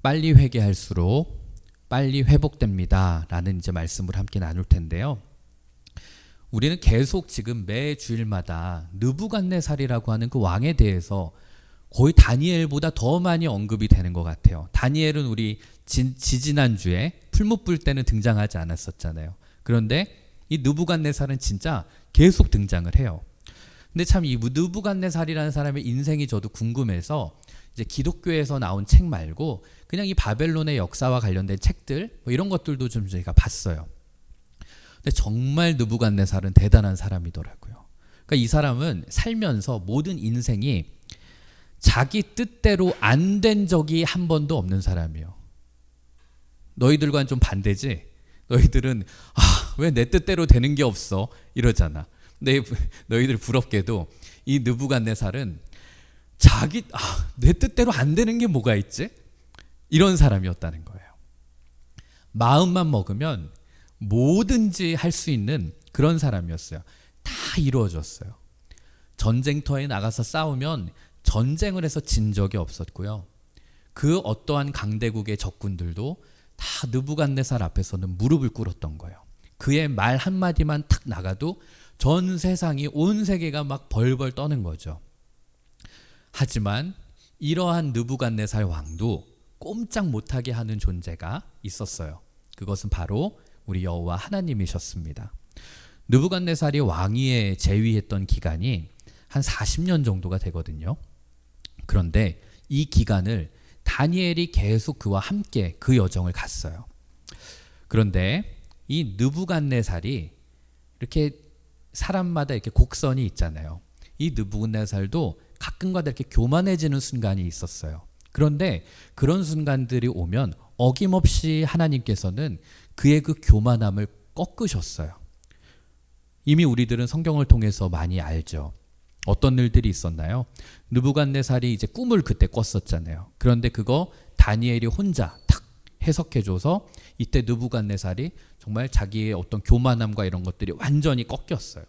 빨리 회개할수록 빨리 회복됩니다 라는 이제 말씀을 함께 나눌 텐데요. 우리는 계속 지금 매 주일마다 느부갓네살이라고 하는 그 왕에 대해서 거의 다니엘보다 더 많이 언급이 되는 것 같아요. 다니엘은 우리 지지난주에 풀무불 때는 등장하지 않았었잖아요. 그런데 이 느부갓네살은 진짜 계속 등장을 해요. 근데 참 이 느부갓네살이라는 사람의 인생이 저도 궁금해서 이제 기독교에서 나온 책 말고 그냥 이 바벨론의 역사와 관련된 책들 뭐 이런 것들도 좀 저희가 봤어요. 근데 정말 느부갓네살은 대단한 사람이더라고요. 그러니까 이 사람은 살면서 모든 인생이 자기 뜻대로 안 된 적이 한 번도 없는 사람이에요. 너희들과는 좀 반대지? 너희들은 왜 내 뜻대로 되는 게 없어? 이러잖아. 근데 너희들 부럽게도 이 느부갓네살은 내 뜻대로 안 되는 게 뭐가 있지? 이런 사람이었다는 거예요. 마음만 먹으면 뭐든지 할 수 있는 그런 사람이었어요. 다 이루어졌어요. 전쟁터에 나가서 싸우면 전쟁을 해서 진 적이 없었고요. 그 어떠한 강대국의 적군들도 다 느부갓네살 앞에서는 무릎을 꿇었던 거예요. 그의 말 한마디만 탁 나가도 전 세상이 온 세계가 막 벌벌 떠는 거죠. 하지만 이러한 느부갓네살 왕도 꼼짝 못하게 하는 존재가 있었어요. 그것은 바로 우리 여호와 하나님이셨습니다. 느부갓네살이 왕위에 재위했던 기간이 한 40년 정도가 되거든요. 그런데 이 기간을 다니엘이 계속 그와 함께 그 여정을 갔어요. 그런데 이 느부갓네살이 이렇게 사람마다 이렇게 곡선이 있잖아요. 이 느부갓네살도 가끔가다 이렇게 교만해지는 순간이 있었어요. 그런데 그런 순간들이 오면 어김없이 하나님께서는 그의 그 교만함을 꺾으셨어요. 이미 우리들은 성경을 통해서 많이 알죠. 어떤 일들이 있었나요? 느부갓네살이 이제 꿈을 그때 꿨었잖아요. 그런데 그거 다니엘이 혼자 탁 해석해줘서 이때 느부갓네살이 정말 자기의 어떤 교만함과 이런 것들이 완전히 꺾였어요.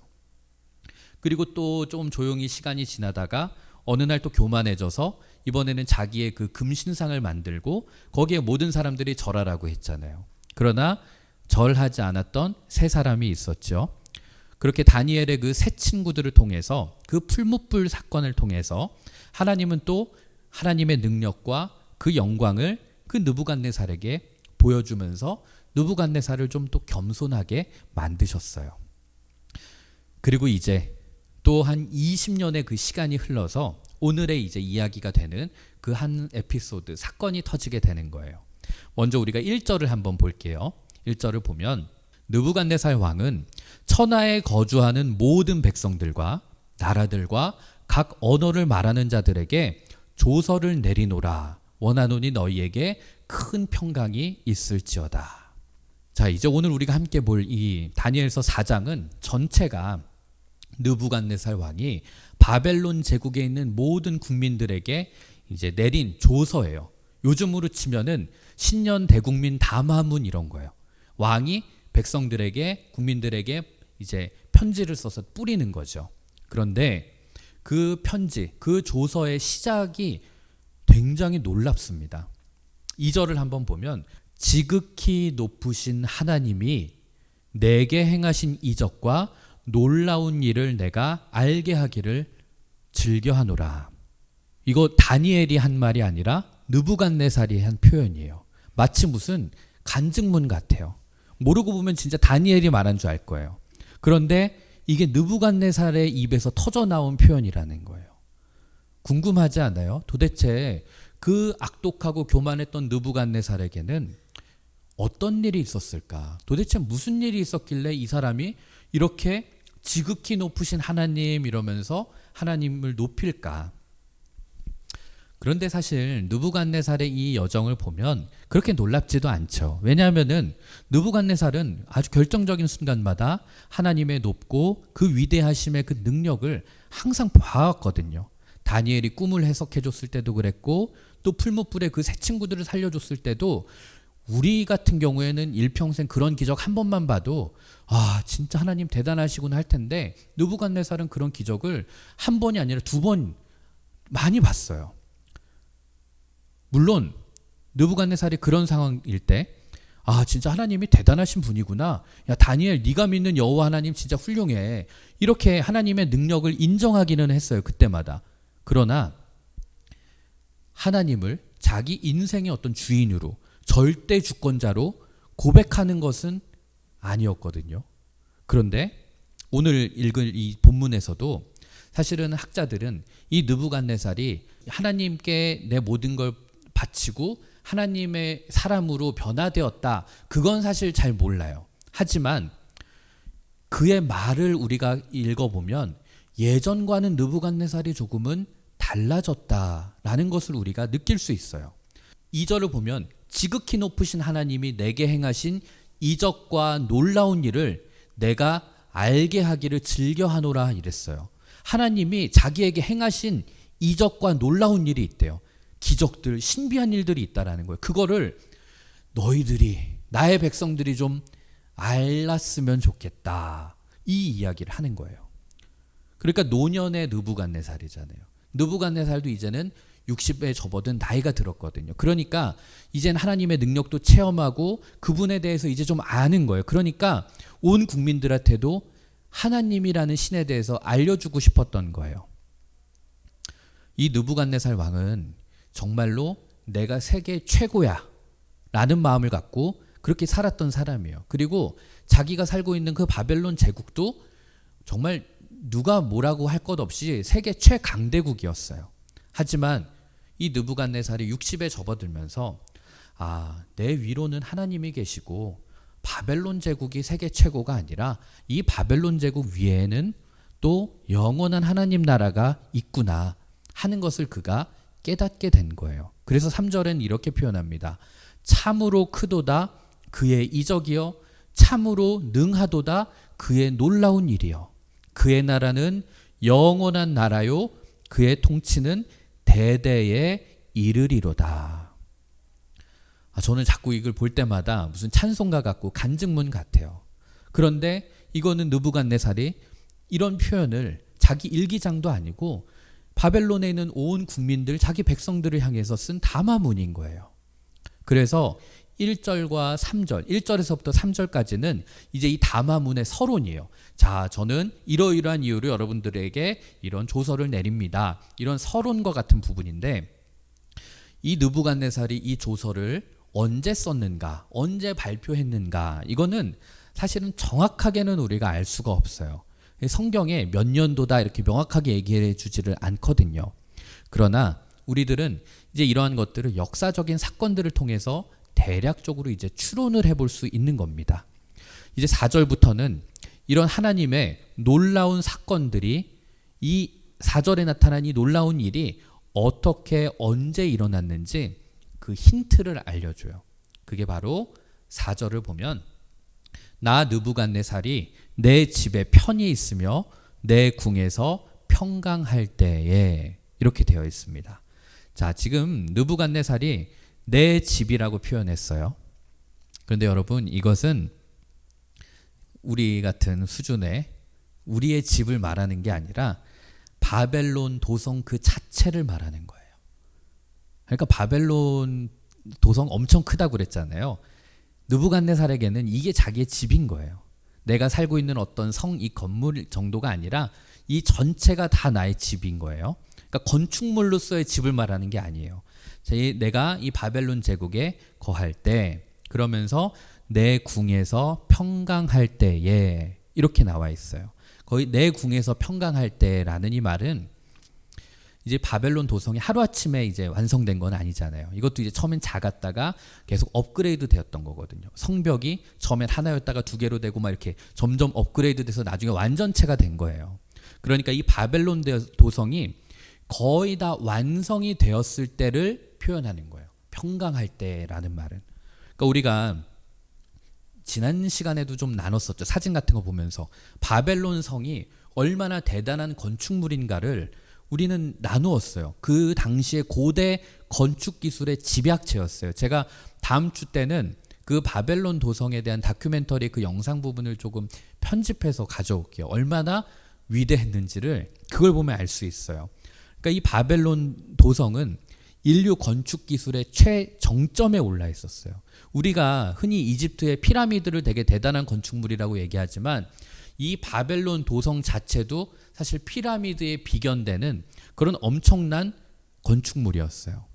그리고 또 좀 조용히 시간이 지나다가 어느 날 또 교만해져서 이번에는 자기의 그 금신상을 만들고 거기에 모든 사람들이 절하라고 했잖아요. 그러나 절하지 않았던 세 사람이 있었죠. 그렇게 다니엘의 그 세 친구들을 통해서 그 풀무불 사건을 통해서 하나님은 또 하나님의 능력과 그 영광을 그 느부갓네살에게 보여주면서 느부갓네살을 좀 또 겸손하게 만드셨어요. 그리고 이제 또 한 20년의 그 시간이 흘러서 오늘의 이제 이야기가 되는 그 한 에피소드 사건이 터지게 되는 거예요. 먼저 우리가 1절을 한번 볼게요. 1절을 보면 느부갓네살 왕은 천하에 거주하는 모든 백성들과 나라들과 각 언어를 말하는 자들에게 조서를 내리노라. 원하노니 너희에게 큰 평강이 있을지어다. 자, 이제 오늘 우리가 함께 볼 이 다니엘서 4장은 전체가 느부갓네살 왕이 바벨론 제국에 있는 모든 국민들에게 이제 내린 조서예요. 요즘으로 치면은 신년 대국민 담화문 이런 거예요. 왕이 백성들에게 국민들에게 이제 편지를 써서 뿌리는 거죠. 그런데 그 편지, 그 조서의 시작이 굉장히 놀랍습니다. 2절을 한번 보면 지극히 높으신 하나님이 내게 행하신 이적과 놀라운 일을 내가 알게 하기를 즐겨하노라. 이거 다니엘이 한 말이 아니라 느부갓네살이 한 표현이에요. 마치 무슨 간증문 같아요. 모르고 보면 진짜 다니엘이 말한 줄 알 거예요. 그런데 이게 느부갓네살의 입에서 터져나온 표현이라는 거예요. 궁금하지 않아요? 도대체 그 악독하고 교만했던 느부갓네살에게는 어떤 일이 있었을까? 도대체 무슨 일이 있었길래 이 사람이 이렇게 지극히 높으신 하나님 이러면서 하나님을 높일까? 그런데 사실 느부갓네살의 이 여정을 보면 그렇게 놀랍지도 않죠. 왜냐하면은 느부갓네살은 아주 결정적인 순간마다 하나님의 높고 그 위대하심의 그 능력을 항상 봐왔거든요. 다니엘이 꿈을 해석해 줬을 때도 그랬고 또 풀무불에 그 새 친구들을 살려줬을 때도 우리 같은 경우에는 일평생 그런 기적 한 번만 봐도 진짜 하나님 대단하시구나 할 텐데 느부갓네살은 그런 기적을 한 번이 아니라 두 번 많이 봤어요. 물론 느부갓네살이 그런 상황일 때 진짜 하나님이 대단하신 분이구나. 야, 다니엘, 네가 믿는 여호와 하나님 진짜 훌륭해. 이렇게 하나님의 능력을 인정하기는 했어요, 그때마다. 그러나 하나님을 자기 인생의 어떤 주인으로, 절대 주권자로 고백하는 것은 아니었거든요. 그런데 오늘 읽을 이 본문에서도 사실은 학자들은 이 느부갓네살이 하나님께 내 모든 걸 바치고 하나님의 사람으로 변화되었다, 그건 사실 잘 몰라요. 하지만 그의 말을 우리가 읽어보면 예전과는 느부갓네살이 조금은 달라졌다라는 것을 우리가 느낄 수 있어요. 2절을 보면 지극히 높으신 하나님이 내게 행하신 이적과 놀라운 일을 내가 알게 하기를 즐겨하노라 이랬어요. 하나님이 자기에게 행하신 이적과 놀라운 일이 있대요. 기적들, 신비한 일들이 있다라는 거예요. 그거를 너희들이, 나의 백성들이 좀 알았으면 좋겠다, 이 이야기를 하는 거예요. 그러니까 노년의 느부갓네살이잖아요. 느부갓네살도 이제는 60에 접어든 나이가 들었거든요. 그러니까 이젠 하나님의 능력도 체험하고 그분에 대해서 이제 좀 아는 거예요. 그러니까 온 국민들한테도 하나님이라는 신에 대해서 알려주고 싶었던 거예요. 이 느부갓네살 왕은 정말로 내가 세계 최고야 라는 마음을 갖고 그렇게 살았던 사람이에요. 그리고 자기가 살고 있는 그 바벨론 제국도 정말 누가 뭐라고 할 것 없이 세계 최강대국이었어요. 하지만 이 느부갓네살이 60에 접어들면서 내 위로는 하나님이 계시고 바벨론 제국이 세계 최고가 아니라 이 바벨론 제국 위에는 또 영원한 하나님 나라가 있구나 하는 것을 그가 깨닫게 된 거예요. 그래서 3절엔 이렇게 표현합니다. 참으로 크도다 그의 이적이요, 참으로 능하도다 그의 놀라운 일이요, 그의 나라는 영원한 나라요, 그의 통치는 대대에 이르리로다. 저는 자꾸 이걸 볼 때마다 무슨 찬송가 같고 간증문 같아요. 그런데 이거는 느부갓네살이 이런 표현을 자기 일기장도 아니고 바벨론에 있는 온 국민들, 자기 백성들을 향해서 쓴 담화문인 거예요. 그래서 1절과 3절, 1절에서부터 3절까지는 이제 이 담화문의 서론이에요. 자, 저는 이러이러한 이유로 여러분들에게 이런 조서를 내립니다. 이런 서론과 같은 부분인데, 이 느부갓네살이 이 조서를 언제 썼는가, 언제 발표했는가, 이거는 사실은 정확하게는 우리가 알 수가 없어요. 성경에 몇 년도다 이렇게 명확하게 얘기해 주지를 않거든요. 그러나 우리들은 이제 이러한 것들을 역사적인 사건들을 통해서 대략적으로 이제 추론을 해볼 수 있는 겁니다. 이제 4절부터는 이런 하나님의 놀라운 사건들이, 이 4절에 나타난 이 놀라운 일이 어떻게 언제 일어났는지 그 힌트를 알려줘요. 그게 바로 4절을 보면 나 느부갓네살이 내 집에 편히 있으며 내 궁에서 평강할 때에, 이렇게 되어 있습니다. 자, 지금 느부갓네살이 내 집이라고 표현했어요. 그런데 여러분, 이것은 우리 같은 수준의 우리의 집을 말하는 게 아니라 바벨론 도성 그 자체를 말하는 거예요. 그러니까 바벨론 도성 엄청 크다고 그랬잖아요. 느부갓네살에게는 이게 자기의 집인 거예요. 내가 살고 있는 어떤 성, 이 건물 정도가 아니라 이 전체가 다 나의 집인 거예요. 그러니까 건축물로서의 집을 말하는 게 아니에요. 내가 이 바벨론 제국에 거할 때, 그러면서 내 궁에서 평강할 때에, 이렇게 나와 있어요. 거의 내 궁에서 평강할 때라는 이 말은 이제 바벨론 도성이 하루아침에 이제 완성된 건 아니잖아요. 이것도 이제 처음엔 작았다가 계속 업그레이드 되었던 거거든요. 성벽이 처음엔 하나였다가 두 개로 되고 막 이렇게 점점 업그레이드 돼서 나중에 완전체가 된 거예요. 그러니까 이 바벨론 도성이 거의 다 완성이 되었을 때를 표현하는 거예요. 평강할 때라는 말은. 그러니까 우리가 지난 시간에도 좀 나눴었죠. 사진 같은 거 보면서 바벨론 성이 얼마나 대단한 건축물인가를 우리는 나누었어요. 그 당시에 고대 건축 기술의 집약체였어요. 제가 다음 주 때는 그 바벨론 도성에 대한 다큐멘터리 그 영상 부분을 조금 편집해서 가져올게요. 얼마나 위대했는지를 그걸 보면 알 수 있어요. 그러니까 이 바벨론 도성은 인류 건축 기술의 최정점에 올라 있었어요. 우리가 흔히 이집트의 피라미드를 되게 대단한 건축물이라고 얘기하지만 이 바벨론 도성 자체도 사실 피라미드에 비견되는 그런 엄청난 건축물이었어요.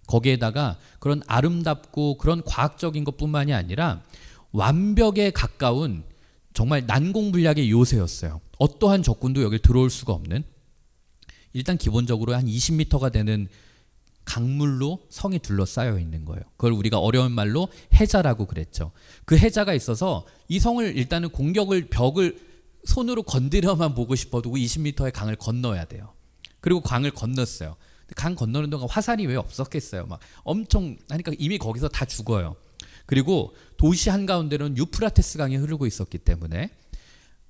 거기에다가 그런 아름답고 그런 과학적인 것뿐만이 아니라 완벽에 가까운 정말 난공불락의 요새였어요. 어떠한 적군도 여길 들어올 수가 없는, 일단 기본적으로 한 20m가 되는 강물로 성이 둘러싸여 있는 거예요. 그걸 우리가 어려운 말로 해자라고 그랬죠. 그 해자가 있어서 이 성을 일단은 벽을 손으로 건드려만 보고 싶어도 20m의 강을 건너야 돼요. 그리고 강을 건넜어요. 강 건너는 동안 화살이 왜 없었겠어요. 막 엄청 하니까 이미 거기서 다 죽어요. 그리고 도시 한가운데는 유프라테스 강이 흐르고 있었기 때문에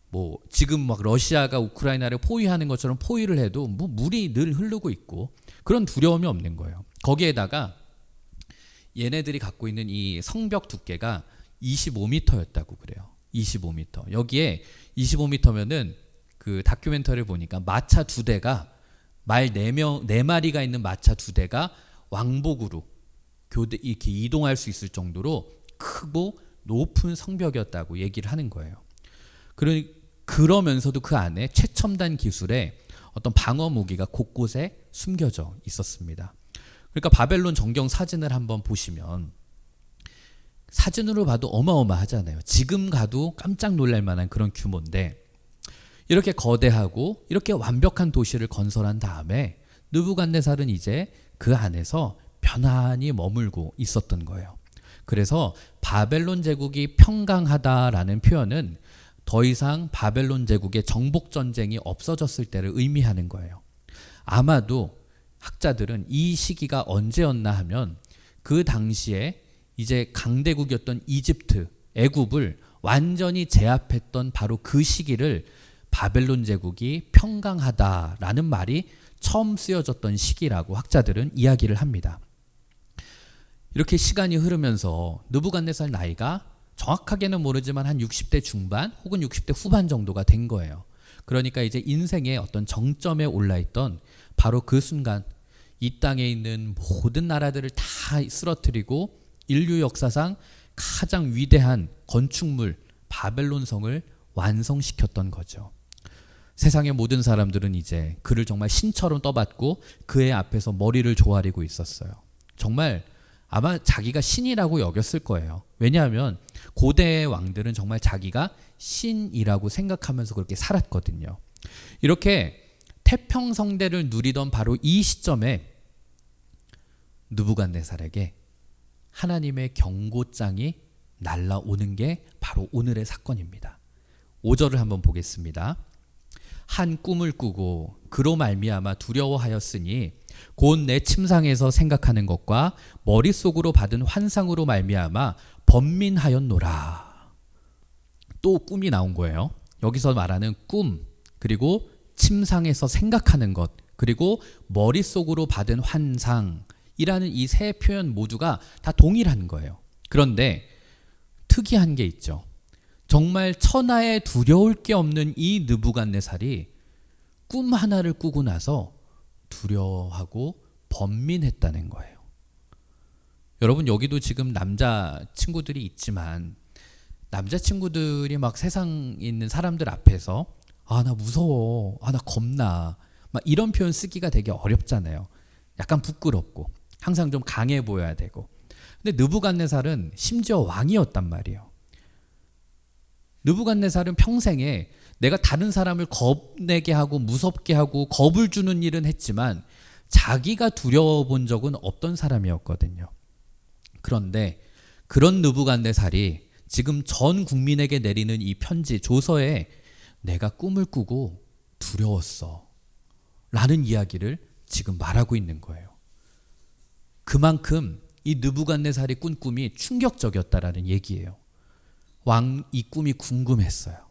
뭐 지금 막 러시아가 우크라이나를 포위하는 것처럼 포위를 해도 뭐 물이 늘 흐르고 있고 그런 두려움이 없는 거예요. 거기에다가 얘네들이 갖고 있는 이 성벽 두께가 25m였다고 그래요. 25m. 여기에 25m면은 그 다큐멘터리를 보니까 마차 2대가 말 4마리가 있는 마차 2대가 왕복으로 이렇게 이동할 수 있을 정도로 크고 높은 성벽이었다고 얘기를 하는 거예요. 그러면서도 그 안에 최첨단 기술의 어떤 방어 무기가 곳곳에 숨겨져 있었습니다. 그러니까 바벨론 정경 사진을 한번 보시면 사진으로 봐도 어마어마하잖아요. 지금 가도 깜짝 놀랄 만한 그런 규모인데 이렇게 거대하고 이렇게 완벽한 도시를 건설한 다음에 느부갓네살은 이제 그 안에서 편안히 머물고 있었던 거예요. 그래서 바벨론 제국이 평강하다라는 표현은 더 이상 바벨론 제국의 정복 전쟁이 없어졌을 때를 의미하는 거예요. 아마도 학자들은 이 시기가 언제였나 하면 그 당시에 이제 강대국이었던 이집트, 애굽을 완전히 제압했던 바로 그 시기를 바벨론 제국이 평강하다라는 말이 처음 쓰여졌던 시기라고 학자들은 이야기를 합니다. 이렇게 시간이 흐르면서 느부갓네살 나이가 정확하게는 모르지만 한 60대 중반 혹은 60대 후반 정도가 된 거예요. 그러니까 이제 인생의 어떤 정점에 올라있던 바로 그 순간 이 땅에 있는 모든 나라들을 다 쓰러뜨리고 인류 역사상 가장 위대한 건축물 바벨론 성을 완성시켰던 거죠. 세상의 모든 사람들은 이제 그를 정말 신처럼 떠받고 그의 앞에서 머리를 조아리고 있었어요. 정말 아마 자기가 신이라고 여겼을 거예요. 왜냐하면 고대의 왕들은 정말 자기가 신이라고 생각하면서 그렇게 살았거든요. 이렇게 태평성대를 누리던 바로 이 시점에 느부갓네살에게 하나님의 경고장이 날라오는 게 바로 오늘의 사건입니다. 5절을 한번 보겠습니다. 한 꿈을 꾸고 그로 말미암아 두려워하였으니 곧 내 침상에서 생각하는 것과 머릿속으로 받은 환상으로 말미암아 번민하였노라. 또 꿈이 나온 거예요. 여기서 말하는 꿈, 그리고 침상에서 생각하는 것, 그리고 머릿속으로 받은 환상이라는 이 세 표현 모두가 다 동일한 거예요. 그런데 특이한 게 있죠. 정말 천하에 두려울 게 없는 이 느부갓네살이 꿈 하나를 꾸고 나서 두려워하고 번민했다는 거예요. 여러분, 여기도 지금 남자 친구들이 있지만 남자 친구들이 막 세상에 있는 사람들 앞에서 나 무서워, 나 겁나, 막 이런 표현 쓰기가 되게 어렵잖아요. 약간 부끄럽고 항상 좀 강해 보여야 되고. 근데 느부갓네살은 심지어 왕이었단 말이에요. 느부갓네살은 평생에 내가 다른 사람을 겁내게 하고 무섭게 하고 겁을 주는 일은 했지만 자기가 두려워 본 적은 없던 사람이었거든요. 그런데 그런 느부갓네살이 지금 전 국민에게 내리는 이 편지 조서에 내가 꿈을 꾸고 두려웠어 라는 이야기를 지금 말하고 있는 거예요. 그만큼 이 느부갓네살이 꾼 꿈이 충격적이었다라는 얘기예요. 이 꿈이 궁금했어요.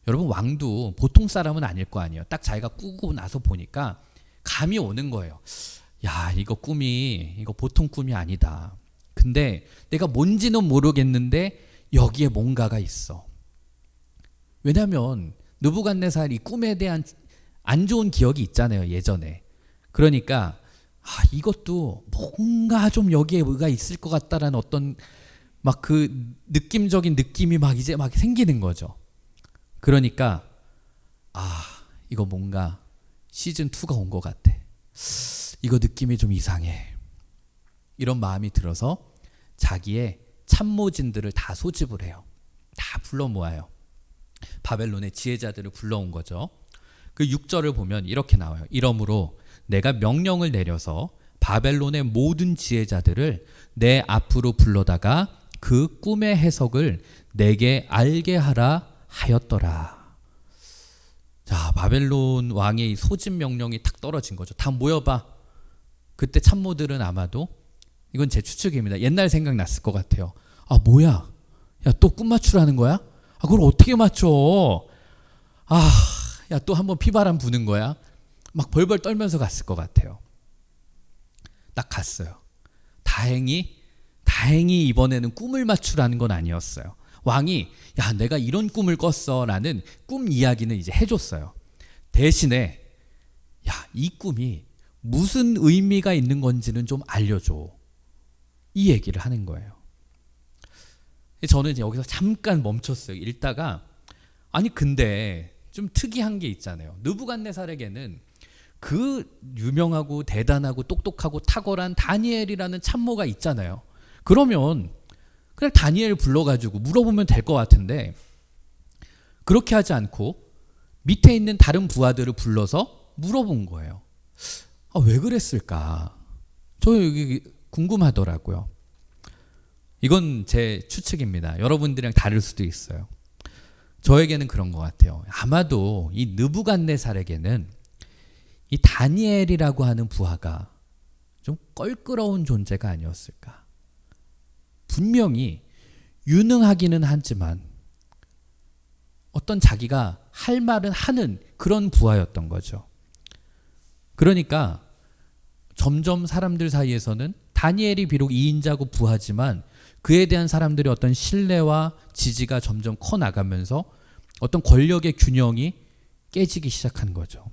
여러분, 왕도 보통 사람은 아닐 거 아니에요. 딱 자기가 꾸고 나서 보니까 감이 오는 거예요. 야, 이거 보통 꿈이 아니다. 근데 내가 뭔지는 모르겠는데 여기에 뭔가가 있어. 왜냐하면 느부갓네살 이 꿈에 대한 안 좋은 기억이 있잖아요, 예전에. 그러니까 이것도 뭔가 좀 여기에 뭐가 있을 것 같다라는 어떤 막 그 느낌적인 느낌이 막 이제 막 생기는 거죠. 그러니까 이거 뭔가 시즌 2가 온 것 같아. 이거 느낌이 좀 이상해. 이런 마음이 들어서 자기의 참모진들을 다 소집을 해요. 다 불러 모아요. 바벨론의 지혜자들을 불러온 거죠. 그 6절을 보면 이렇게 나와요. 이러므로 내가 명령을 내려서 바벨론의 모든 지혜자들을 내 앞으로 불러다가 그 꿈의 해석을 내게 알게 하라 하였더라. 자, 바벨론 왕의 소집 명령이 탁 떨어진 거죠. 다 모여봐. 그때 참모들은 아마도, 이건 제 추측입니다, 옛날 생각났을 것 같아요. 뭐야? 야, 또 꿈 맞추라는 거야? 그걸 어떻게 맞춰? 야, 또 한번 피바람 부는 거야? 막 벌벌 떨면서 갔을 것 같아요. 딱 갔어요. 다행히 이번에는 꿈을 맞추라는 건 아니었어요. 왕이 야, 내가 이런 꿈을 꿨어 라는 꿈 이야기는 이제 해줬어요. 대신에 야, 이 꿈이 무슨 의미가 있는 건지는 좀 알려줘, 이 얘기를 하는 거예요. 저는 이제 여기서 잠깐 멈췄어요. 읽다가 근데 좀 특이한 게 있잖아요. 느부갓네살에게는 그 유명하고 대단하고 똑똑하고 탁월한 다니엘이라는 참모가 있잖아요. 그러면 그냥 다니엘 불러가지고 물어보면 될 것 같은데 그렇게 하지 않고 밑에 있는 다른 부하들을 불러서 물어본 거예요. 왜 그랬을까? 저 여기 궁금하더라고요. 이건 제 추측입니다. 여러분들이랑 다를 수도 있어요. 저에게는 그런 것 같아요. 아마도 이 느부갓네살에게는 이 다니엘이라고 하는 부하가 좀 껄끄러운 존재가 아니었을까. 분명히 유능하기는 하지만 어떤 자기가 할 말은 하는 그런 부하였던 거죠. 그러니까 점점 사람들 사이에서는 다니엘이 비록 2인자고 부하지만 그에 대한 사람들의 어떤 신뢰와 지지가 점점 커 나가면서 어떤 권력의 균형이 깨지기 시작한 거죠.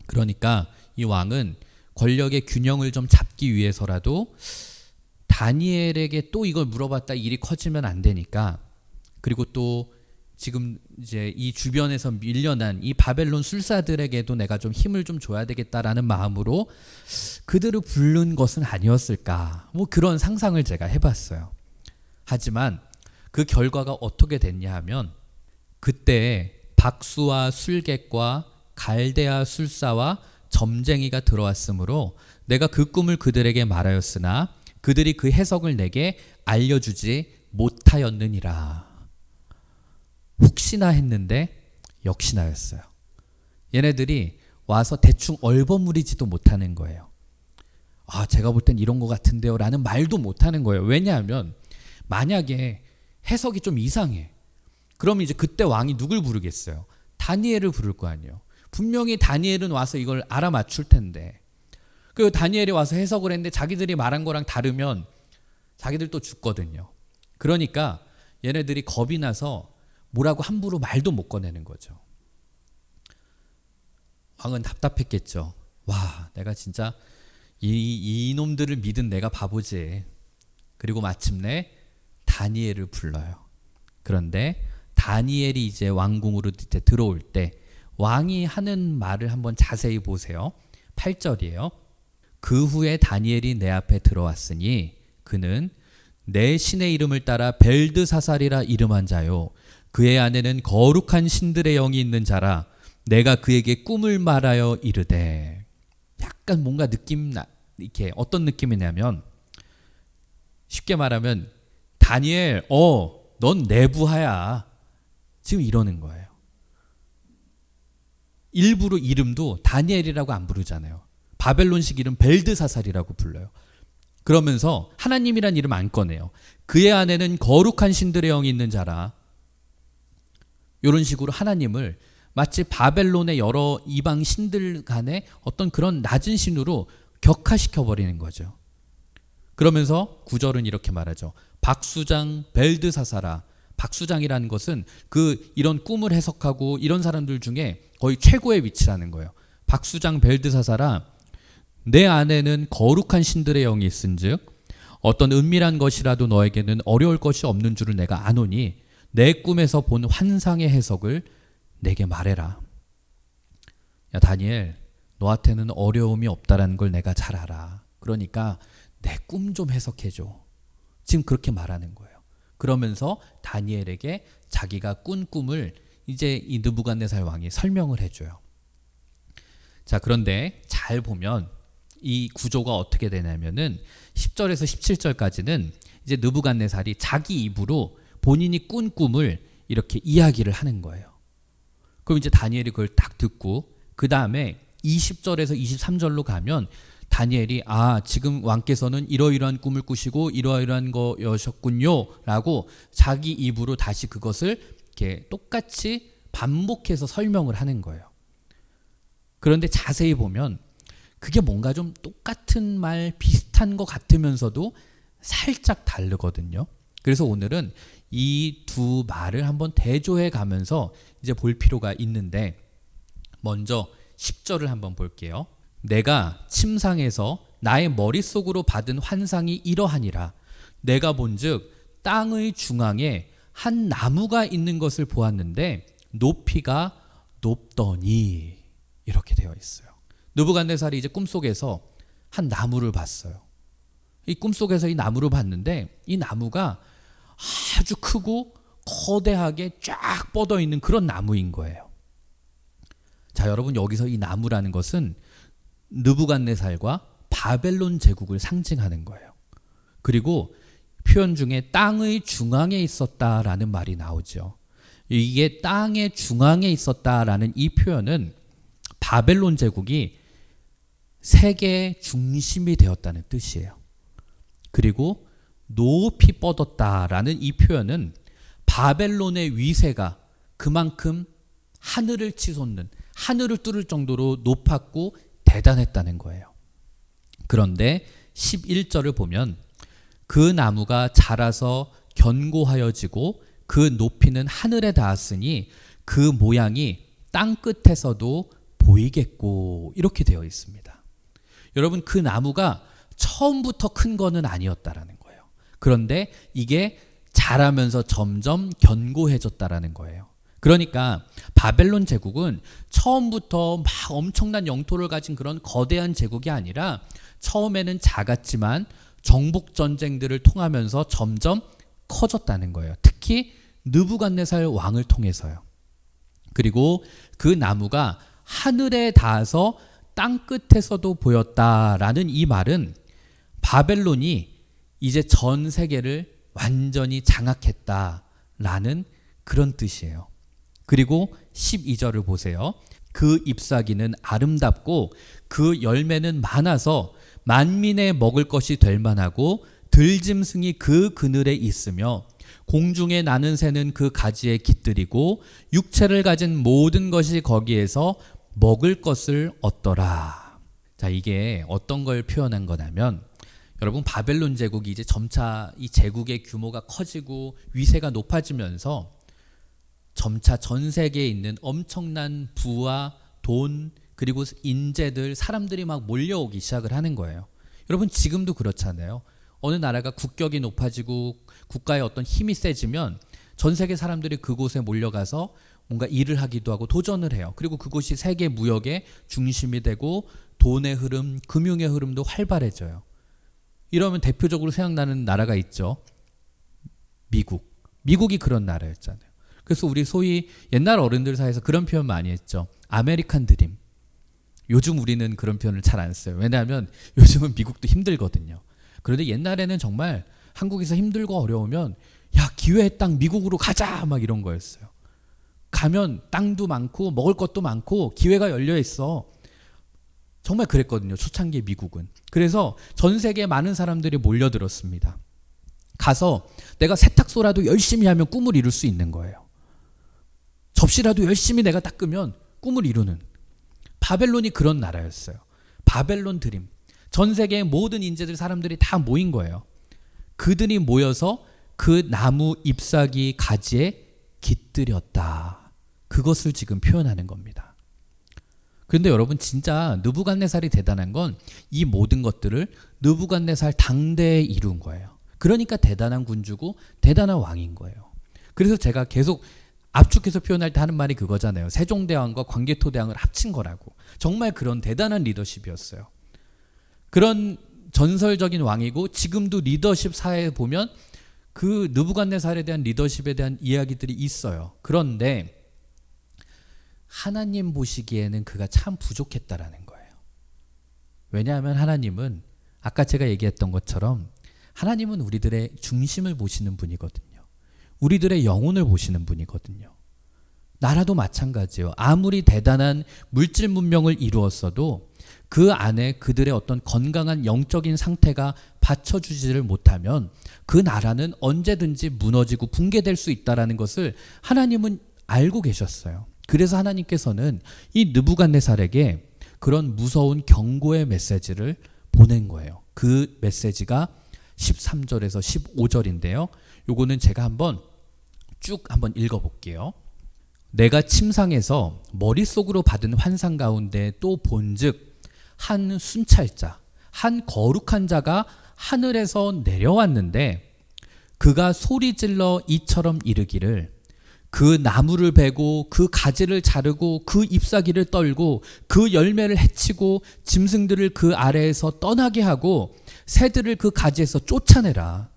그러니까 이 왕은 권력의 균형을 좀 잡기 위해서라도 다니엘에게 또 이걸 물어봤다 일이 커지면 안 되니까, 그리고 또 지금 이제 이 주변에서 밀려난 이 바벨론 술사들에게도 내가 좀 힘을 좀 줘야 되겠다라는 마음으로 그들을 부른 것은 아니었을까, 뭐 그런 상상을 제가 해봤어요. 하지만 그 결과가 어떻게 됐냐 하면 그때 박수와 술객과 갈대아 술사와 점쟁이가 들어왔으므로 내가 그 꿈을 그들에게 말하였으나 그들이 그 해석을 내게 알려주지 못하였느니라. 혹시나 했는데 역시나였어요. 얘네들이 와서 대충 얼버무리지도 못하는 거예요. 제가 볼 땐 이런 것 같은데요 라는 말도 못하는 거예요. 왜냐하면 만약에 해석이 좀 이상해, 그럼 이제 그때 왕이 누굴 부르겠어요? 다니엘을 부를 거 아니에요. 분명히 다니엘은 와서 이걸 알아맞출 텐데, 그 다니엘이 와서 해석을 했는데 자기들이 말한 거랑 다르면 자기들 또 죽거든요. 그러니까 얘네들이 겁이 나서 뭐라고 함부로 말도 못 꺼내는 거죠. 왕은 답답했겠죠. 와, 내가 진짜 이놈들을 믿은 내가 바보지. 그리고 마침내 다니엘을 불러요. 그런데 다니엘이 이제 왕궁으로 이제 들어올 때 왕이 하는 말을 한번 자세히 보세요. 8절이에요. 그 후에 다니엘이 내 앞에 들어왔으니 그는 내 신의 이름을 따라 벨드사살이라 이름한 자요, 그의 안에는 거룩한 신들의 영이 있는 자라. 내가 그에게 꿈을 말하여 이르되. 약간 뭔가 이렇게 어떤 느낌이냐면, 쉽게 말하면 다니엘, 넌 내 부하야, 지금 이러는 거예요. 일부러 이름도 다니엘이라고 안 부르잖아요. 바벨론식 이름 벨드사살이라고 불러요. 그러면서 하나님이란 이름 안 꺼내요. 그의 안에는 거룩한 신들의 영이 있는 자라. 이런 식으로 하나님을 마치 바벨론의 여러 이방 신들 간의 어떤 그런 낮은 신으로 격화시켜버리는 거죠. 그러면서 9절은 이렇게 말하죠. 박수장 벨드사사라. 박수장이라는 것은 이런 꿈을 해석하고 이런 사람들 중에 거의 최고의 위치라는 거예요. 박수장 벨드사사라, 내 안에는 거룩한 신들의 영이 있은즉 어떤 은밀한 것이라도 너에게는 어려울 것이 없는 줄을 내가 아노니 내 꿈에서 본 환상의 해석을 내게 말해라. 야 다니엘, 너한테는 어려움이 없다라는 걸 내가 잘 알아. 그러니까 내 꿈 좀 해석해줘. 지금 그렇게 말하는 거예요. 그러면서 다니엘에게 자기가 꾼 꿈을 이제 이 느부갓네살 왕이 설명을 해줘요. 자, 그런데 잘 보면 이 구조가 어떻게 되냐면은 10절에서 17절까지는 이제 느부갓네살이 자기 입으로 본인이 꾼 꿈을 이렇게 이야기를 하는 거예요. 그럼 이제 다니엘이 그걸 딱 듣고 그 다음에 20절에서 23절로 가면 다니엘이 지금 왕께서는 이러이러한 꿈을 꾸시고 이러이러한 거여셨군요 라고 자기 입으로 다시 그것을 이렇게 똑같이 반복해서 설명을 하는 거예요. 그런데 자세히 보면 그게 뭔가 좀 똑같은 말 비슷한 것 같으면서도 살짝 다르거든요. 그래서 오늘은 이 두 말을 한번 대조해 가면서 이제 볼 필요가 있는데 먼저 10절을 한번 볼게요. 내가 침상에서 나의 머릿속으로 받은 환상이 이러하니라. 내가 본즉 땅의 중앙에 한 나무가 있는 것을 보았는데 높이가 높더니 이렇게 되어 있어요. 느부갓네살이 이제 꿈속에서 한 나무를 봤어요. 이 꿈속에서 이 나무를 봤는데 이 나무가 아주 크고 거대하게 쫙 뻗어 있는 그런 나무인 거예요. 자, 여러분 여기서 이 나무라는 것은 느부갓네살과 바벨론 제국을 상징하는 거예요. 그리고 표현 중에 땅의 중앙에 있었다라는 말이 나오죠. 이게 땅의 중앙에 있었다라는 이 표현은 바벨론 제국이 세계의 중심이 되었다는 뜻이에요. 그리고 높이 뻗었다라는 이 표현은 바벨론의 위세가 그만큼 하늘을 치솟는, 하늘을 뚫을 정도로 높았고 대단했다는 거예요. 그런데 11절을 보면 그 나무가 자라서 견고하여지고 그 높이는 하늘에 닿았으니 그 모양이 땅 끝에서도 보이겠고 이렇게 되어 있습니다. 여러분 그 나무가 처음부터 큰 거는 아니었다라는 거예요. 그런데 이게 자라면서 점점 견고해졌다라는 거예요. 그러니까 바벨론 제국은 처음부터 막 엄청난 영토를 가진 그런 거대한 제국이 아니라 처음에는 작았지만 정복 전쟁들을 통하면서 점점 커졌다는 거예요. 특히 느부갓네살 왕을 통해서요. 그리고 그 나무가 하늘에 닿아서 땅 끝에서도 보였다라는 이 말은 바벨론이 이제 전 세계를 완전히 장악했다라는 그런 뜻이에요. 그리고 12절을 보세요. 그 잎사귀는 아름답고 그 열매는 많아서 만민의 먹을 것이 될 만하고 들짐승이 그 그늘에 있으며 공중에 나는 새는 그 가지에 깃들이고 육체를 가진 모든 것이 거기에서 먹을 것을 얻더라. 자, 이게 어떤 걸 표현한 거냐면 여러분 바벨론 제국이 이제 점차 이 제국의 규모가 커지고 위세가 높아지면서 점차 전 세계에 있는 엄청난 부와 돈 그리고 인재들 사람들이 막 몰려오기 시작을 하는 거예요. 여러분 지금도 그렇잖아요. 어느 나라가 국격이 높아지고 국가의 어떤 힘이 세지면 전 세계 사람들이 그곳에 몰려가서 뭔가 일을 하기도 하고 도전을 해요. 그리고 그곳이 세계 무역의 중심이 되고 돈의 흐름, 금융의 흐름도 활발해져요. 이러면 대표적으로 생각나는 나라가 있죠. 미국. 미국이 그런 나라였잖아요. 그래서 우리 소위 옛날 어른들 사이에서 그런 표현 많이 했죠. 아메리칸 드림. 요즘 우리는 그런 표현을 잘 안 써요. 왜냐하면 요즘은 미국도 힘들거든요. 그런데 옛날에는 정말 한국에서 힘들고 어려우면 야 기회의 땅 미국으로 가자 막 이런 거였어요. 가면 땅도 많고 먹을 것도 많고 기회가 열려 있어. 정말 그랬거든요. 초창기의 미국은. 그래서 전 세계에 많은 사람들이 몰려들었습니다. 가서 내가 세탁소라도 열심히 하면 꿈을 이룰 수 있는 거예요. 접시라도 열심히 내가 닦으면 꿈을 이루는. 바벨론이 그런 나라였어요. 바벨론 드림. 전 세계의 모든 인재들 사람들이 다 모인 거예요. 그들이 모여서 그 나무 잎사귀 가지에 깃들였다. 그것을 지금 표현하는 겁니다. 그런데 여러분 진짜 느부갓네살이 대단한 건 이 모든 것들을 느부갓네살 당대에 이룬 거예요. 그러니까 대단한 군주고 대단한 왕인 거예요. 그래서 제가 계속 압축해서 표현할 때 하는 말이 그거잖아요. 세종대왕과 광개토대왕을 합친 거라고. 정말 그런 대단한 리더십이었어요. 그런 전설적인 왕이고 지금도 리더십 사회에 보면 그 느부갓네살에 대한 리더십에 대한 이야기들이 있어요. 그런데 하나님 보시기에는 그가 참 부족했다라는 거예요. 왜냐하면 하나님은 아까 제가 얘기했던 것처럼 하나님은 우리들의 중심을 보시는 분이거든요. 우리들의 영혼을 보시는 분이거든요. 나라도 마찬가지예요. 아무리 대단한 물질 문명을 이루었어도 그 안에 그들의 어떤 건강한 영적인 상태가 받쳐주지를 못하면 그 나라는 언제든지 무너지고 붕괴될 수 있다는 것을 하나님은 알고 계셨어요. 그래서 하나님께서는 이 느부갓네살에게 그런 무서운 경고의 메시지를 보낸 거예요. 그 메시지가 13절에서 15절인데요. 요거는 제가 쭉 한번 읽어볼게요. 내가 침상에서 머릿속으로 받은 환상 가운데 또 본즉 한 순찰자, 한 거룩한 자가 하늘에서 내려왔는데 그가 소리질러 이처럼 이르기를 그 나무를 베고 그 가지를 자르고 그 잎사귀를 떨고 그 열매를 해치고 짐승들을 그 아래에서 떠나게 하고 새들을 그 가지에서 쫓아내라.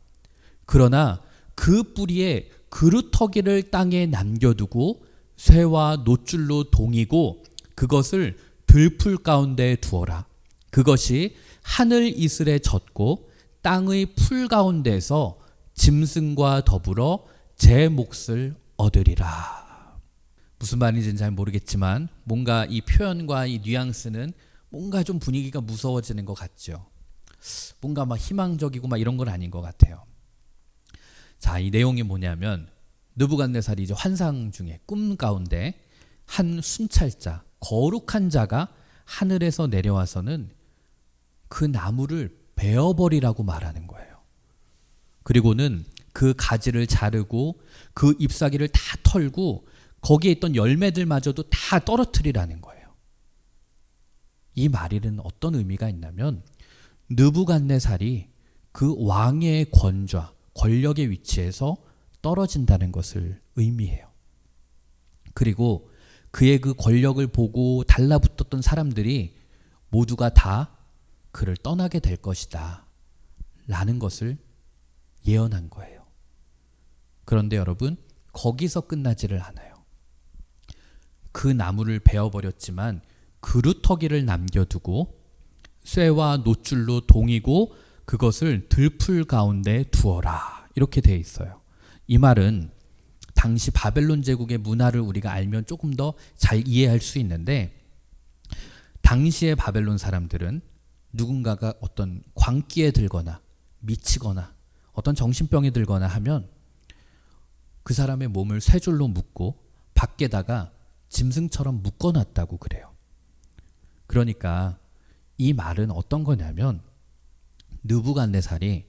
그러나 그 뿌리에 그루터기를 땅에 남겨두고 쇠와 노줄로 동이고 그것을 들풀 가운데 두어라. 그것이 하늘 이슬에 젖고 땅의 풀 가운데서 짐승과 더불어 제 몫을 얻으리라. 무슨 말인지는 잘 모르겠지만 뭔가 이 표현과 이 뉘앙스는 뭔가 좀 분위기가 무서워지는 것 같죠. 뭔가 막 희망적이고 막 이런 건 아닌 것 같아요. 자, 이 내용이 뭐냐면 느부갓네살이 이제 환상 중에 꿈 가운데 한 순찰자, 거룩한 자가 하늘에서 내려와서는 그 나무를 베어버리라고 말하는 거예요. 그리고는 그 가지를 자르고 그 잎사귀를 다 털고 거기에 있던 열매들마저도 다 떨어뜨리라는 거예요. 이 말에는 어떤 의미가 있냐면 느부갓네살이 그 왕의 권좌, 권력의 위치에서 떨어진다는 것을 의미해요. 그리고 그의 그 권력을 보고 달라붙었던 사람들이 모두가 다 그를 떠나게 될 것이다 라는 것을 예언한 거예요. 그런데 여러분, 거기서 끝나지를 않아요. 그 나무를 베어버렸지만 그루터기를 남겨두고 쇠와 노줄로 동이고 그것을 들풀 가운데 두어라. 이렇게 되어 있어요. 이 말은 당시 바벨론 제국의 문화를 우리가 알면 조금 더 잘 이해할 수 있는데 당시의 바벨론 사람들은 누군가가 어떤 광기에 들거나 미치거나 어떤 정신병이 들거나 하면 그 사람의 몸을 쇠줄로 묶고 밖에다가 짐승처럼 묶어놨다고 그래요. 그러니까 이 말은 어떤 거냐면 느부갓네살이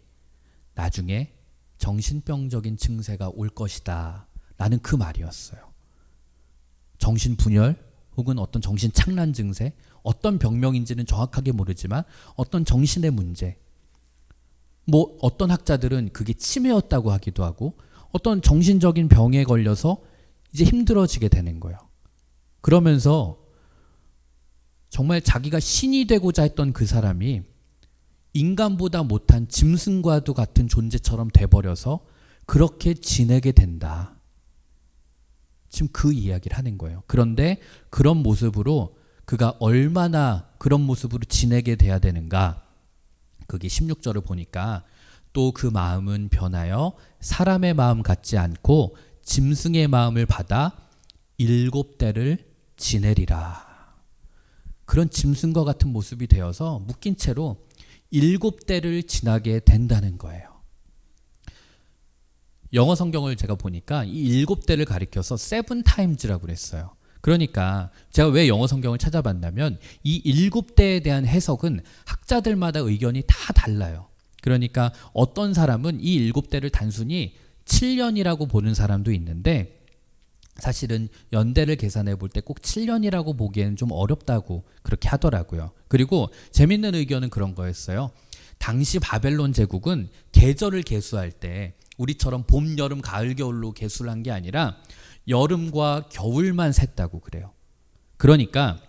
나중에 정신병적인 증세가 올 것이다 라는 그 말이었어요. 정신분열 혹은 어떤 정신착란 증세, 어떤 병명인지는 정확하게 모르지만 어떤 정신의 문제, 뭐 어떤 학자들은 그게 치매였다고 하기도 하고 어떤 정신적인 병에 걸려서 이제 힘들어지게 되는 거예요. 그러면서 정말 자기가 신이 되고자 했던 그 사람이 인간보다 못한 짐승과도 같은 존재처럼 돼버려서 그렇게 지내게 된다. 지금 그 이야기를 하는 거예요. 그런데 그런 모습으로 그가 얼마나 그런 모습으로 지내게 돼야 되는가? 그게 16절을 보니까 또 그 마음은 변하여 사람의 마음 같지 않고 짐승의 마음을 받아 7대를 지내리라. 그런 짐승과 같은 모습이 되어서 묶인 채로 7대를 지나게 된다는 거예요. 영어 성경을 제가 보니까 이 7대를 가리켜서 7times라고 그랬어요. 그러니까 제가 왜 영어 성경을 찾아봤냐면 이 7대에 대한 해석은 학자들마다 의견이 다 달라요. 그러니까 어떤 사람은 이 7대를 단순히 7년이라고 보는 사람도 있는데 사실은 연대를 계산해 볼 때 꼭 7년이라고 보기에는 좀 어렵다고 그렇게 하더라고요. 그리고 재밌는 의견은 그런 거였어요. 당시 바벨론 제국은 계절을 계수할 때 우리처럼 봄, 여름, 가을, 겨울로 계수를 한 게 아니라 여름과 겨울만 셌다고 그래요. 그러니까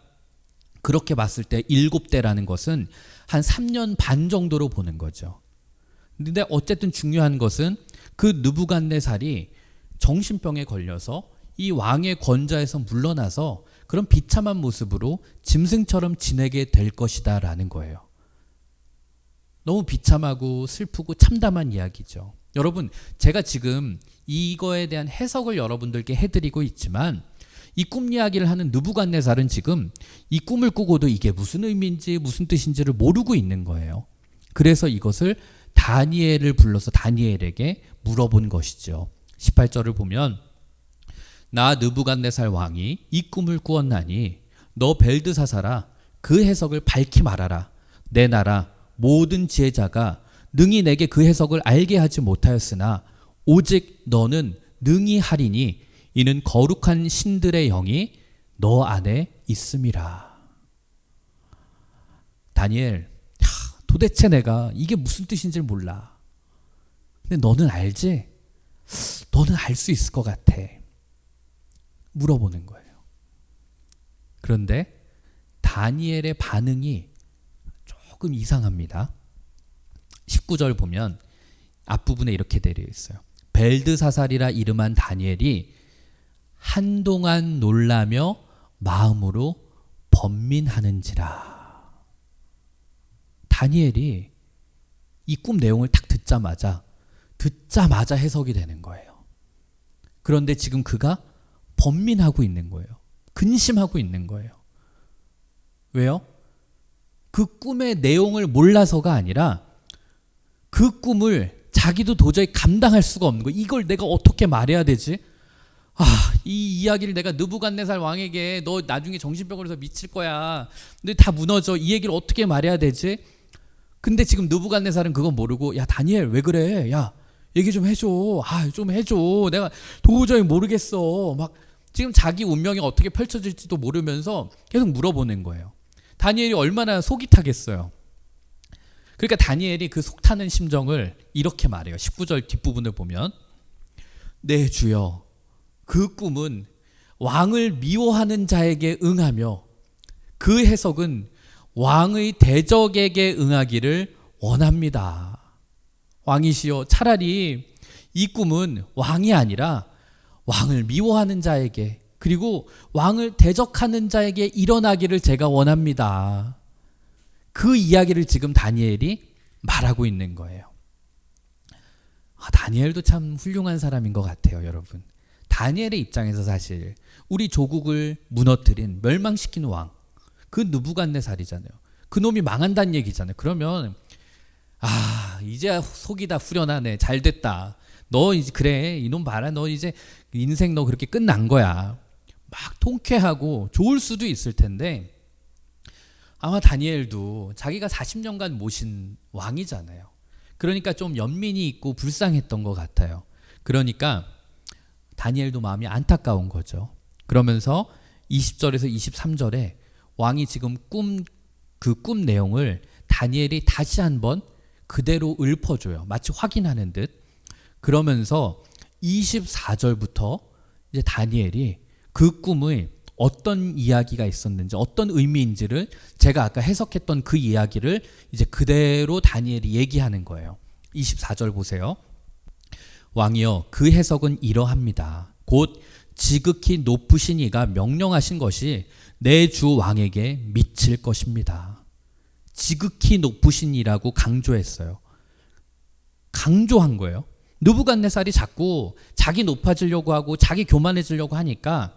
그렇게 봤을 때 7대라는 것은 한 3년 반 정도로 보는 거죠. 근데 어쨌든 중요한 것은 그 느부갓네살이 정신병에 걸려서 이 왕의 권좌에서 물러나서 그런 비참한 모습으로 짐승처럼 지내게 될 것이다 라는 거예요. 너무 비참하고 슬프고 참담한 이야기죠. 여러분, 제가 지금 이거에 대한 해석을 여러분들께 해드리고 있지만 이 꿈 이야기를 하는 느부갓네살은 지금 이 꿈을 꾸고도 이게 무슨 의미인지 무슨 뜻인지를 모르고 있는 거예요. 그래서 이것을 다니엘을 불러서 다니엘에게 물어본 것이죠. 18절을 보면 나 느부갓네살 왕이 이 꿈을 꾸었나니 너 벨드사살아 그 해석을 밝히 말하라. 내 나라 모든 지혜자가 능히 내게 그 해석을 알게 하지 못하였으나 오직 너는 능히 하리니 이는 거룩한 신들의 영이 너 안에 있음이라. 다니엘, 도대체 내가 이게 무슨 뜻인지 몰라. 근데 너는 알지? 너는 알 수 있을 것 같아. 물어보는 거예요. 그런데 다니엘의 반응이 조금 이상합니다. 19절 보면 앞부분에 이렇게 되어 있어요. 벨드사살이라 이름한 다니엘이 한동안 놀라며 마음으로 번민하는지라. 다니엘이 이 꿈 내용을 딱 듣자마자 해석이 되는 거예요. 그런데 지금 그가 번민하고 있는 거예요. 근심하고 있는 거예요. 왜요? 그 꿈의 내용을 몰라서가 아니라 그 꿈을 자기도 도저히 감당할 수가 없는 거예요. 이걸 내가 어떻게 말해야 되지? 이 이야기를 내가 느부갓네살 왕에게 너 나중에 정신병 걸려서 미칠 거야. 근데 다 무너져. 이 얘기를 어떻게 말해야 되지? 근데 지금 느부갓네살은 그건 모르고 야 다니엘 왜 그래? 야 얘기 좀 해줘. 좀 해줘. 내가 도저히 모르겠어. 막 지금 자기 운명이 어떻게 펼쳐질지도 모르면서 계속 물어보는 거예요. 다니엘이 얼마나 속이 타겠어요. 그러니까 다니엘이 그 속 타는 심정을 이렇게 말해요. 19절 뒷부분을 보면 네 주여 그 꿈은 왕을 미워하는 자에게 응하며 그 해석은 왕의 대적에게 응하기를 원합니다. 왕이시여 차라리 이 꿈은 왕이 아니라 왕을 미워하는 자에게 그리고 왕을 대적하는 자에게 일어나기를 제가 원합니다. 그 이야기를 지금 다니엘이 말하고 있는 거예요. 다니엘도 참 훌륭한 사람인 것 같아요, 여러분. 다니엘의 입장에서 사실 우리 조국을 무너뜨린 멸망시킨 왕, 그 느부갓네살이잖아요. 그 놈이 망한다는 얘기잖아요. 그러면 이제 속이 다 후련하네. 잘 됐다. 너 이제 그래 이놈 봐라. 너 이제 인생 너 그렇게 끝난 거야. 막 통쾌하고 좋을 수도 있을 텐데 아마 다니엘도 자기가 40년간 모신 왕이잖아요. 그러니까 좀 연민이 있고 불쌍했던 것 같아요. 그러니까 다니엘도 마음이 안타까운 거죠. 그러면서 20절에서 23절에 왕이 지금 그 꿈 내용을 다니엘이 다시 한번 그대로 읊어줘요. 마치 확인하는 듯. 그러면서 24절부터 이제 다니엘이 그 꿈의 어떤 이야기가 있었는지 어떤 의미인지를 제가 아까 해석했던 그 이야기를 이제 그대로 다니엘이 얘기하는 거예요. 24절 보세요. 왕이여 그 해석은 이러합니다. 곧 지극히 높으신 이가 명령하신 것이 내 주 왕에게 미칠 것입니다. 지극히 높으신 이라고 강조했어요. 강조한 거예요. 느부갓네살이 자꾸 자기 높아지려고 하고 자기 교만해지려고 하니까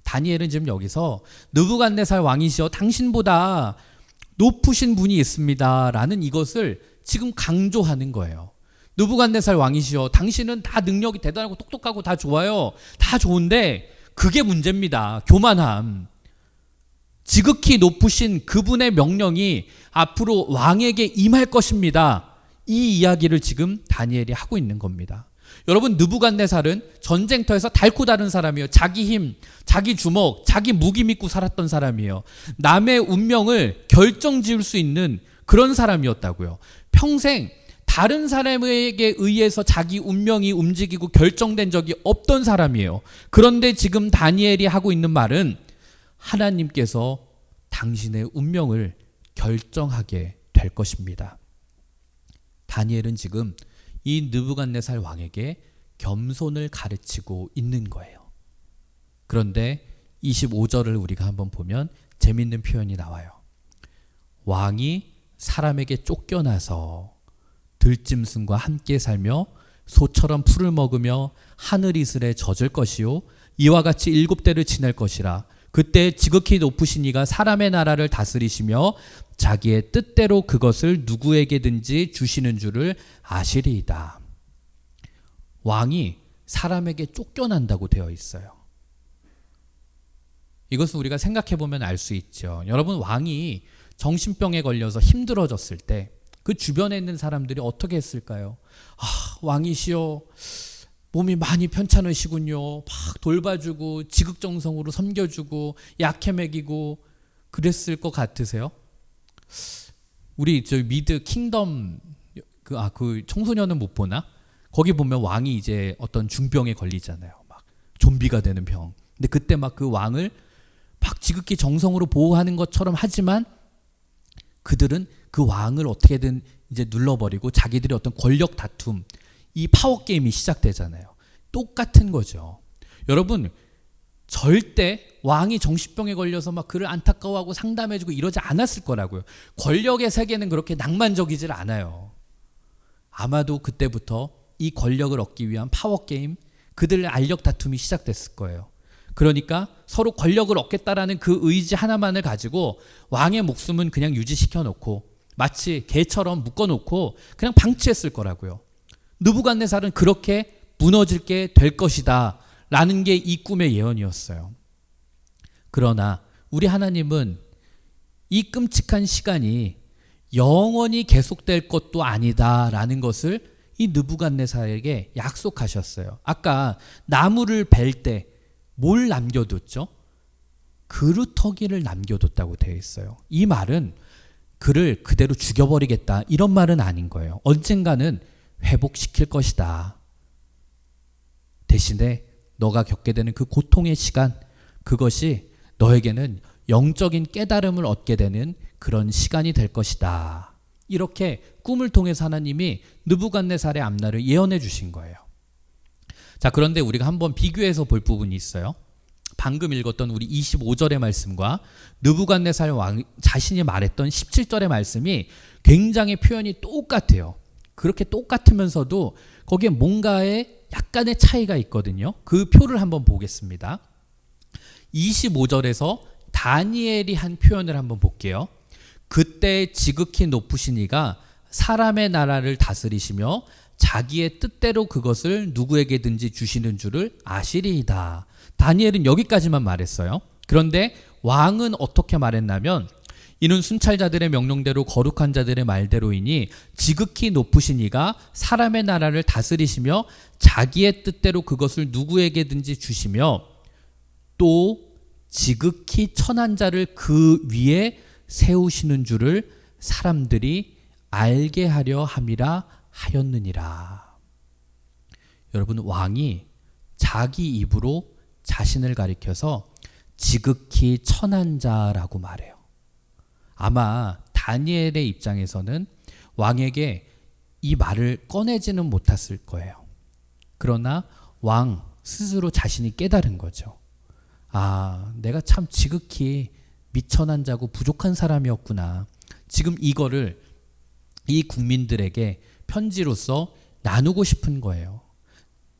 다니엘은 지금 여기서 느부갓네살 왕이시여 당신보다 높으신 분이 있습니다 라는 이것을 지금 강조하는 거예요. 느부갓네살 왕이시여 당신은 다 능력이 대단하고 똑똑하고 다 좋아요. 다 좋은데 그게 문제입니다. 교만함. 지극히 높으신 그분의 명령이 앞으로 왕에게 임할 것입니다. 이 이야기를 지금 다니엘이 하고 있는 겁니다. 여러분, 느부갓네살은 전쟁터에서 달고 다른 사람이에요. 자기 힘, 자기 주먹, 자기 무기 믿고 살았던 사람이에요. 남의 운명을 결정지을 수 있는 그런 사람이었다고요. 평생 다른 사람에게 의해서 자기 운명이 움직이고 결정된 적이 없던 사람이에요. 그런데 지금 다니엘이 하고 있는 말은 하나님께서 당신의 운명을 결정하게 될 것입니다. 다니엘은 지금 이 느부갓네살 왕에게 겸손을 가르치고 있는 거예요. 그런데 25절을 우리가 한번 보면 재밌는 표현이 나와요. 왕이 사람에게 쫓겨나서 들짐승과 함께 살며 소처럼 풀을 먹으며 하늘 이슬에 젖을 것이요 이와 같이 7대를 지낼 것이라. 그때 지극히 높으신 이가 사람의 나라를 다스리시며 자기의 뜻대로 그것을 누구에게든지 주시는 줄을 아시리이다. 왕이 사람에게 쫓겨난다고 되어 있어요. 이것은 우리가 생각해 보면 알 수 있죠. 여러분, 왕이 정신병에 걸려서 힘들어졌을 때 그 주변에 있는 사람들이 어떻게 했을까요? 왕이시여, 몸이 많이 편찮으시군요. 막 돌봐주고 지극정성으로 섬겨주고 약해 먹이고 그랬을 것 같으세요? 우리 저 미드 킹덤 그 청소년은 못 보나? 거기 보면 왕이 이제 어떤 중병에 걸리잖아요. 막 좀비가 되는 병. 근데 그때 막 그 왕을 막 지극히 정성으로 보호하는 것처럼 하지만 그들은 그 왕을 어떻게든 이제 눌러버리고 자기들의 어떤 권력 다툼, 이 파워 게임이 시작되잖아요. 똑같은 거죠. 여러분, 절대 왕이 정신병에 걸려서 막 그를 안타까워하고 상담해주고 이러지 않았을 거라고요. 권력의 세계는 그렇게 낭만적이질 않아요. 아마도 그때부터 이 권력을 얻기 위한 파워 게임, 그들의 알력 다툼이 시작됐을 거예요. 그러니까 서로 권력을 얻겠다라는 그 의지 하나만을 가지고 왕의 목숨은 그냥 유지시켜 놓고 마치 개처럼 묶어 놓고 그냥 방치했을 거라고요. 느부갓네살은 그렇게 무너지게 될 것이다 라는 게 이 꿈의 예언이었어요. 그러나 우리 하나님은 이 끔찍한 시간이 영원히 계속될 것도 아니다 라는 것을 이 느부갓네살에게 약속하셨어요. 아까 나무를 벨 때 뭘 남겨뒀죠? 그루터기를 남겨뒀다고 되어 있어요. 이 말은 그를 그대로 죽여버리겠다 이런 말은 아닌 거예요. 언젠가는 회복시킬 것이다. 대신에 너가 겪게 되는 그 고통의 시간, 그것이 너에게는 영적인 깨달음을 얻게 되는 그런 시간이 될 것이다. 이렇게 꿈을 통해서 하나님이 느부갓네살의 앞날을 예언해 주신 거예요. 자, 그런데 우리가 한번 비교해서 볼 부분이 있어요. 방금 읽었던 우리 25절의 말씀과 느부갓네살 왕 자신이 말했던 17절의 말씀이 굉장히 표현이 똑같아요. 그렇게 똑같으면서도 거기에 뭔가의 약간의 차이가 있거든요. 그 표를 한번 보겠습니다. 25절에서 다니엘이 한 표현을 한번 볼게요. 그때 지극히 높으신 이가 사람의 나라를 다스리시며 자기의 뜻대로 그것을 누구에게든지 주시는 줄을 아시리이다. 다니엘은 여기까지만 말했어요. 그런데 왕은 어떻게 말했냐면 이는 순찰자들의 명령대로 거룩한 자들의 말대로이니 지극히 높으신 이가 사람의 나라를 다스리시며 자기의 뜻대로 그것을 누구에게든지 주시며 또 지극히 천한 자를 그 위에 세우시는 줄을 사람들이 알게 하려 함이라 하였느니라. 여러분, 왕이 자기 입으로 자신을 가리켜서 지극히 천한 자라고 말해요. 아마 다니엘의 입장에서는 왕에게 이 말을 꺼내지는 못했을 거예요. 그러나 왕 스스로 자신이 깨달은 거죠. 내가 참 지극히 미천한 자고 부족한 사람이었구나. 지금 이거를 이 국민들에게 편지로서 나누고 싶은 거예요.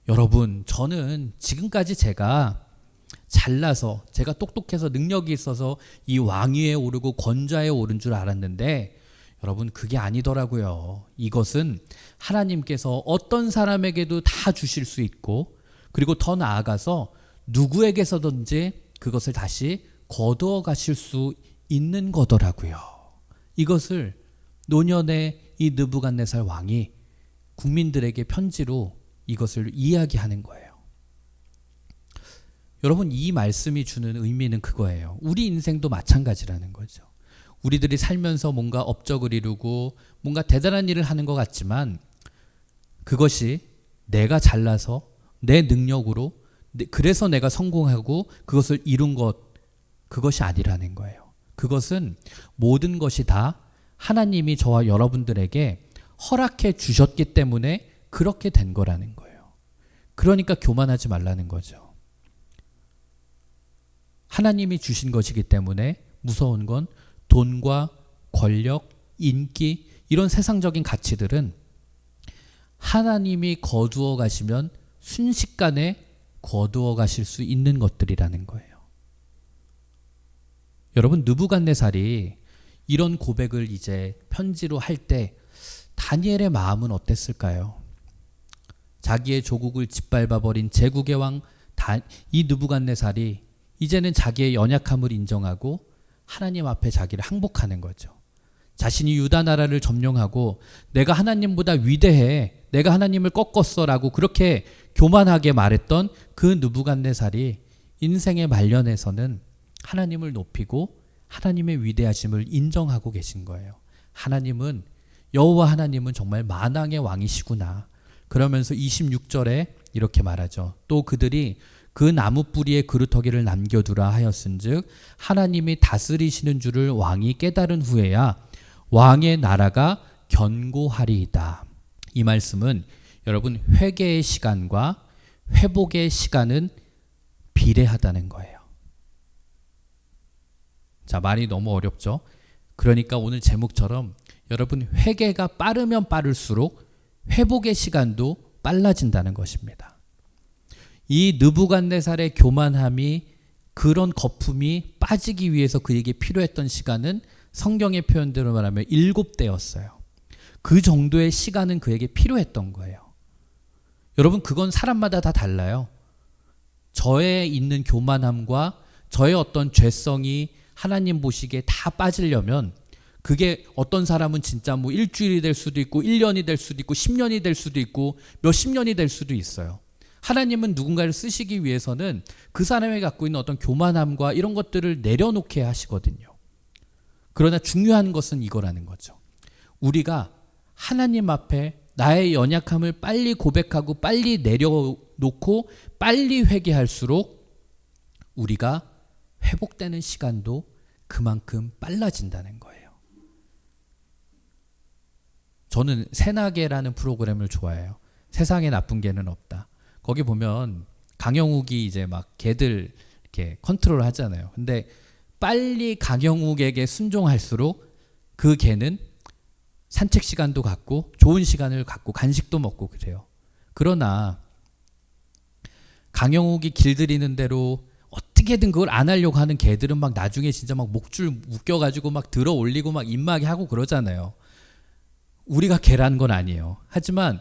여러분, 저는 지금까지 제가 잘나서, 제가 똑똑해서 능력이 있어서 이 왕위에 오르고 권좌에 오른 줄 알았는데 여러분, 그게 아니더라고요. 이것은 하나님께서 어떤 사람에게도 다 주실 수 있고, 그리고 더 나아가서 누구에게서든지 그것을 다시 거두어 가실 수 있는 거더라고요. 이것을 노년의 이 느부갓네살 왕이 국민들에게 편지로 이것을 이야기하는 거예요. 여러분, 이 말씀이 주는 의미는 그거예요. 우리 인생도 마찬가지라는 거죠. 우리들이 살면서 뭔가 업적을 이루고 뭔가 대단한 일을 하는 것 같지만 그것이 내가 잘나서 내 능력으로 그래서 내가 성공하고 그것을 이룬 것, 그것이 아니라는 거예요. 그것은 모든 것이 다 하나님이 저와 여러분들에게 허락해 주셨기 때문에 그렇게 된 거라는 거예요. 그러니까 교만하지 말라는 거죠. 하나님이 주신 것이기 때문에 무서운 건 돈과 권력, 인기, 이런 세상적인 가치들은 하나님이 거두어 가시면 순식간에 거두어 가실 수 있는 것들이라는 거예요. 여러분, 느부갓네살이 이런 고백을 이제 편지로 할 때 다니엘의 마음은 어땠을까요? 자기의 조국을 짓밟아버린 제국의 왕 이 느부갓네살이 이제는 자기의 연약함을 인정하고 하나님 앞에 자기를 항복하는 거죠. 자신이 유다 나라를 점령하고 내가 하나님보다 위대해, 내가 하나님을 꺾었어 라고 그렇게 교만하게 말했던 그 느부갓네살이 인생의 말년에서는 하나님을 높이고 하나님의 위대하심을 인정하고 계신 거예요. 하나님은, 여호와 하나님은 정말 만왕의 왕이시구나. 그러면서 26절에 이렇게 말하죠. 또 그들이 그 나무 뿌리에 그루터기를 남겨두라 하였은즉 하나님이 다스리시는 줄을 왕이 깨달은 후에야 왕의 나라가 견고하리이다. 이 말씀은 여러분, 회개의 시간과 회복의 시간은 비례하다는 거예요. 자, 말이 너무 어렵죠? 그러니까 오늘 제목처럼 여러분, 회개가 빠르면 빠를수록 회복의 시간도 빨라진다는 것입니다. 이 느부갓네살의 교만함이, 그런 거품이 빠지기 위해서 그에게 필요했던 시간은 성경의 표현대로 말하면 7대였어요. 그 정도의 시간은 그에게 필요했던 거예요. 여러분, 그건 사람마다 다 달라요. 저에 있는 교만함과 저의 어떤 죄성이 하나님 보시기에 다 빠지려면 그게 어떤 사람은 진짜 뭐 일주일이 될 수도 있고 1년이 될 수도 있고 10년이 될 수도 있고 몇십 년이 될 수도 있어요. 하나님은 누군가를 쓰시기 위해서는 그 사람이 갖고 있는 어떤 교만함과 이런 것들을 내려놓게 하시거든요. 그러나 중요한 것은 이거라는 거죠. 우리가 하나님 앞에 나의 연약함을 빨리 고백하고 빨리 내려놓고 빨리 회개할수록 우리가 회복되는 시간도 그만큼 빨라진다는 거예요. 저는 새나개라는 프로그램을 좋아해요. 세상에 나쁜 개는 없다. 거기 보면 강영욱이 이제 막 개들 이렇게 컨트롤 하잖아요. 근데 빨리 강영욱에게 순종할수록 그 개는 산책 시간도 갖고 좋은 시간을 갖고 간식도 먹고 그래요. 그러나 강영욱이 길들이는 대로 어떻게든 그걸 안 하려고 하는 개들은 막 나중에 진짜 막 목줄 묶여가지고 막 들어 올리고 막 입마개 하고 그러잖아요. 우리가 개란 건 아니에요. 하지만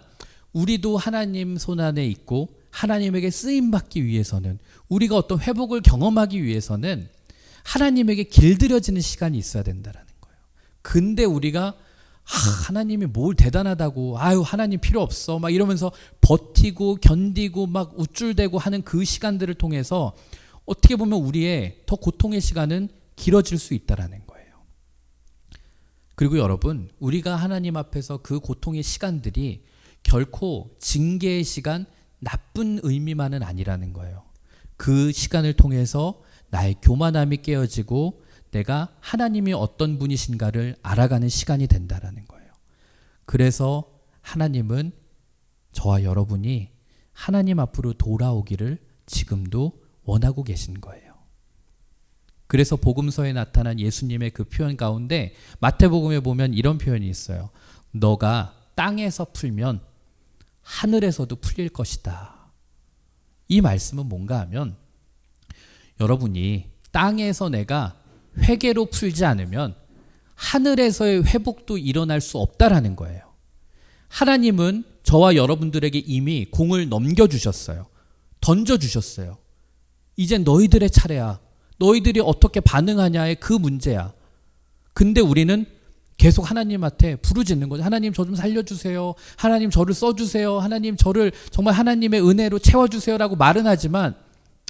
우리도 하나님 손안에 있고 하나님에게 쓰임받기 위해서는, 우리가 어떤 회복을 경험하기 위해서는 하나님에게 길들여지는 시간이 있어야 된다는 거예요. 근데 우리가 하나님이 뭘 대단하다고, 아유 하나님 필요 없어 막 이러면서 버티고 견디고 막 우쭐대고 하는 그 시간들을 통해서 어떻게 보면 우리의 더 고통의 시간은 길어질 수 있다라는 거예요. 그리고 여러분, 우리가 하나님 앞에서 그 고통의 시간들이 결코 징계의 시간, 나쁜 의미만은 아니라는 거예요. 그 시간을 통해서 나의 교만함이 깨어지고 내가 하나님이 어떤 분이신가를 알아가는 시간이 된다라는 거예요. 그래서 하나님은 저와 여러분이 하나님 앞으로 돌아오기를 지금도 원하고 계신 거예요. 그래서 복음서에 나타난 예수님의 그 표현 가운데 마태복음에 보면 이런 표현이 있어요. 너가 땅에서 풀면 하늘에서도 풀릴 것이다. 이 말씀은 뭔가 하면 여러분이 땅에서 내가 회개로 풀지 않으면 하늘에서의 회복도 일어날 수 없다라는 거예요. 하나님은 저와 여러분들에게 이미 공을 넘겨주셨어요. 던져주셨어요. 이젠 너희들의 차례야. 너희들이 어떻게 반응하냐의 그 문제야. 근데 우리는 계속 하나님한테 부르짖는 거죠. 하나님 저 좀 살려주세요. 하나님 저를 써주세요. 하나님 저를 정말 하나님의 은혜로 채워주세요라고 말은 하지만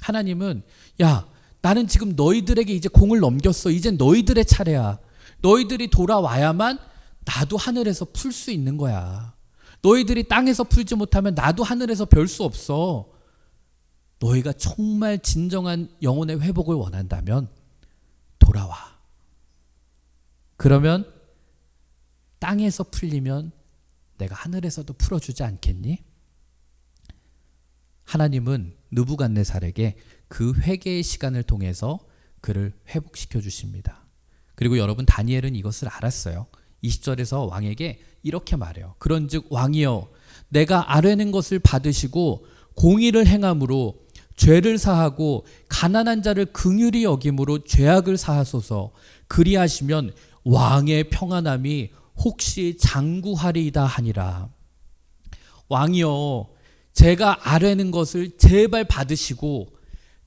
하나님은 야, 나는 지금 너희들에게 이제 공을 넘겼어. 이젠 너희들의 차례야. 너희들이 돌아와야만 나도 하늘에서 풀 수 있는 거야. 너희들이 땅에서 풀지 못하면 나도 하늘에서 별 수 없어. 너희가 정말 진정한 영혼의 회복을 원한다면 돌아와. 그러면 땅에서 풀리면 내가 하늘에서도 풀어주지 않겠니? 하나님은 느부갓네살에게 그 회개의 시간을 통해서 그를 회복시켜 주십니다. 그리고 여러분, 다니엘은 이것을 알았어요. 20절에서 왕에게 이렇게 말해요. 그런즉 왕이여, 내가 아뢰는 것을 받으시고 공의를 행함으로 죄를 사하고 가난한 자를 긍휼히 여김으로 죄악을 사하소서. 그리하시면 왕의 평안함이 혹시 장구하리이다 하니라. 왕이여, 제가 아뢰는 것을 제발 받으시고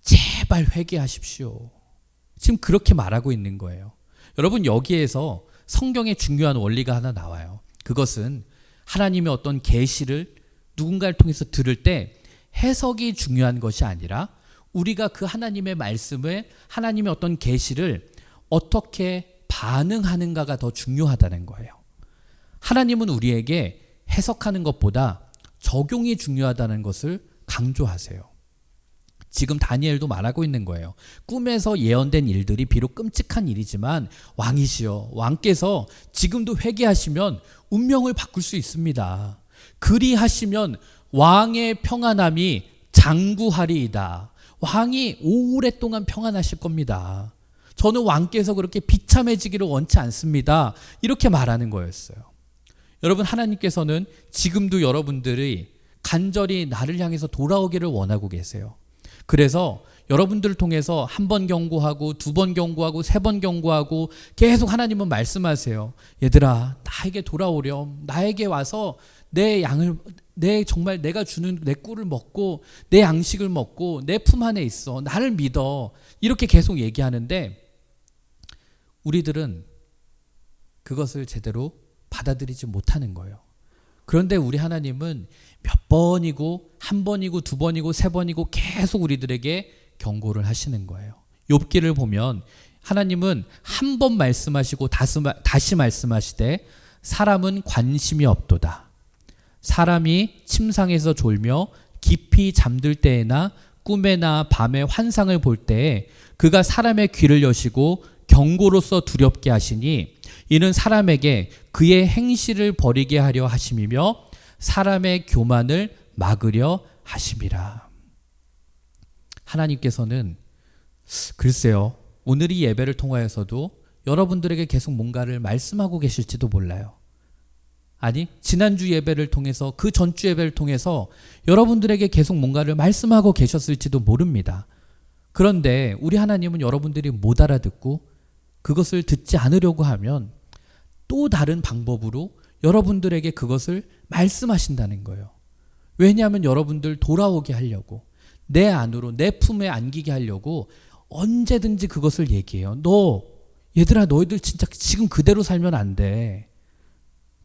제발 회개하십시오. 지금 그렇게 말하고 있는 거예요. 여러분, 여기에서 성경의 중요한 원리가 하나 나와요. 그것은 하나님의 어떤 계시를 누군가를 통해서 들을 때 해석이 중요한 것이 아니라 우리가 그 하나님의 말씀을, 하나님의 어떤 계시를 어떻게 반응하는가가 더 중요하다는 거예요. 하나님은 우리에게 해석하는 것보다 적용이 중요하다는 것을 강조하세요. 지금 다니엘도 말하고 있는 거예요. 꿈에서 예언된 일들이 비록 끔찍한 일이지만 왕이시여, 왕께서 지금도 회개하시면 운명을 바꿀 수 있습니다. 그리하시면 왕의 평안함이 장구하리이다. 왕이 오랫동안 평안하실 겁니다. 저는 왕께서 그렇게 비참해지기를 원치 않습니다. 이렇게 말하는 거였어요. 여러분, 하나님께서는 지금도 여러분들이 간절히 나를 향해서 돌아오기를 원하고 계세요. 그래서 여러분들을 통해서 한 번 경고하고 두 번 경고하고 세 번 경고하고 계속 하나님은 말씀하세요. 얘들아, 나에게 돌아오렴. 나에게 와서 내 양을, 정말 내가 주는 내 꿀을 먹고 내 양식을 먹고 내 품 안에 있어. 나를 믿어. 이렇게 계속 얘기하는데 우리들은 그것을 제대로 받아들이지 못하는 거예요. 그런데 우리 하나님은 몇 번이고 한 번이고 두 번이고 세 번이고 계속 우리들에게 경고를 하시는 거예요. 욥기를 보면 하나님은 한 번 말씀하시고 다시 말씀하시되 사람은 관심이 없도다. 사람이 침상에서 졸며 깊이 잠들 때에나 꿈에나 밤에 환상을 볼 때에 그가 사람의 귀를 여시고 경고로서 두렵게 하시니 이는 사람에게 그의 행실을 버리게 하려 하심이며 사람의 교만을 막으려 하심이라. 하나님께서는 글쎄요, 오늘 이 예배를 통하여서도 여러분들에게 계속 뭔가를 말씀하고 계실지도 몰라요. 아니, 지난주 예배를 통해서, 그 전주 예배를 통해서 여러분들에게 계속 뭔가를 말씀하고 계셨을지도 모릅니다. 그런데 우리 하나님은 여러분들이 못 알아듣고 그것을 듣지 않으려고 하면 또 다른 방법으로 여러분들에게 그것을 말씀하신다는 거예요. 왜냐하면 여러분들 돌아오게 하려고, 내 안으로, 내 품에 안기게 하려고 언제든지 그것을 얘기해요. 얘들아, 너희들 진짜 지금 그대로 살면 안 돼.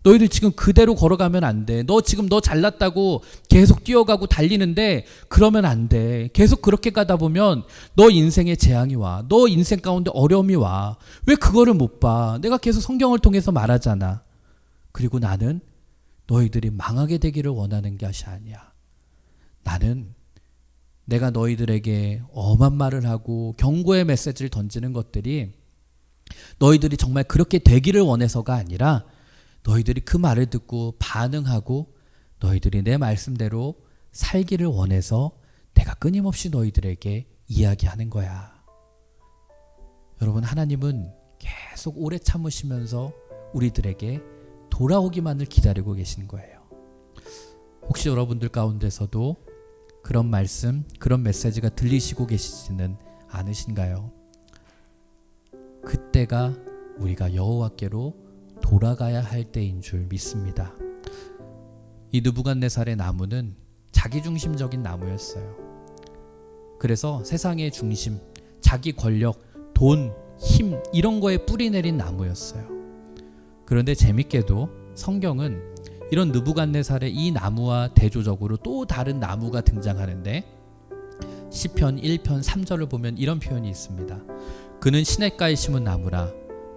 너희들 지금 그대로 걸어가면 안 돼. 너 지금 너 잘났다고 계속 뛰어가고 달리는데 그러면 안 돼. 계속 그렇게 가다 보면 너 인생에 재앙이 와. 너 인생 가운데 어려움이 와. 왜 그거를 못 봐? 내가 계속 성경을 통해서 말하잖아. 그리고 나는 너희들이 망하게 되기를 원하는 것이 아니야. 나는 내가 너희들에게 엄한 말을 하고 경고의 메시지를 던지는 것들이 너희들이 정말 그렇게 되기를 원해서가 아니라 너희들이 그 말을 듣고 반응하고 너희들이 내 말씀대로 살기를 원해서 내가 끊임없이 너희들에게 이야기하는 거야. 여러분, 하나님은 계속 오래 참으시면서 우리들에게 돌아오기만을 기다리고 계신 거예요. 혹시 여러분들 가운데서도 그런 말씀, 그런 메시지가 들리시고 계시지는 않으신가요? 그때가 우리가 여호와께로 돌아가야 할 때인 줄 믿습니다. 이 느부갓네살의 나무는 자기중심적인 나무였어요. 그래서 세상의 중심, 자기 권력, 돈, 힘 이런 거에 뿌리 내린 나무였어요. 그런데 재밌게도 성경은 이런 느부갓네살의 이 나무와 대조적으로 또 다른 나무가 등장하는데 시편 1편 3절을 보면 이런 표현이 있습니다. 그는 시냇가에 심은 나무라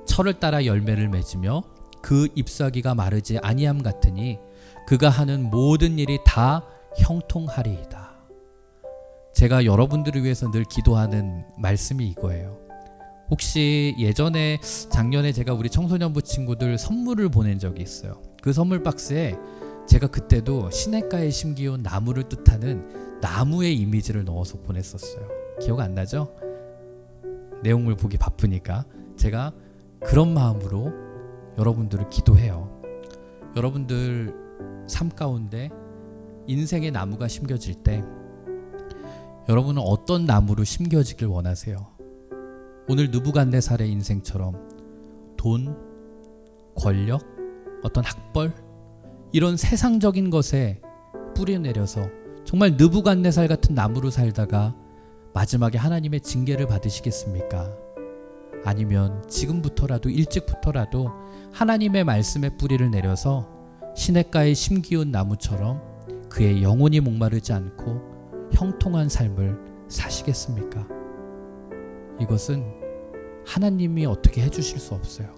철을 따라 열매를 맺으며 그 잎사귀가 마르지 아니함 같으니 그가 하는 모든 일이 다 형통하리이다. 제가 여러분들을 위해서 늘 기도하는 말씀이 이거예요. 혹시 예전에 작년에 제가 우리 청소년부 친구들 선물을 보낸 적이 있어요. 그 선물 박스에 제가 그때도 시냇가에 심기운 나무를 뜻하는 나무의 이미지를 넣어서 보냈었어요. 기억 안 나죠? 내용물 보기 바쁘니까 제가 그런 마음으로 여러분들을 기도해요. 여러분들 삶 가운데 인생의 나무가 심겨질 때 여러분은 어떤 나무로 심겨지길 원하세요? 오늘 느부갓네살의 인생처럼 돈, 권력, 어떤 학벌 이런 세상적인 것에 뿌리 내려서 정말 느부갓네살 같은 나무로 살다가 마지막에 하나님의 징계를 받으시겠습니까? 아니면 지금부터라도 일찍부터라도 하나님의 말씀에 뿌리를 내려서 시냇가에 심기운 나무처럼 그의 영혼이 목마르지 않고 형통한 삶을 사시겠습니까? 이것은 하나님이 어떻게 해주실 수 없어요.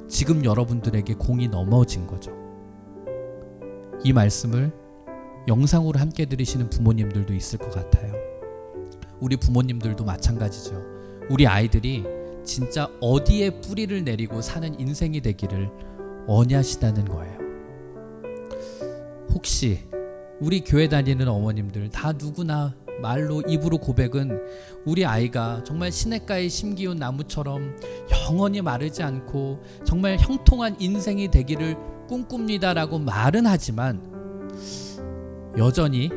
지금 여러분들에게 공이 넘어진 거죠. 이 말씀을 영상으로 함께 들으시는 부모님들도 있을 것 같아요. 우리 부모님들도 마찬가지죠. 우리 아이들이 진짜 어디에 뿌리를 내리고 사는 인생이 되기를 원하시다는 거예요. 혹시 우리 교회 다니는 어머님들 다 누구나 말로 입으로 고백은 우리 아이가 정말 시냇가에 심기운 나무처럼 영원히 마르지 않고 정말 형통한 인생이 되기를 꿈꿉니다라고 말은 하지만 여전히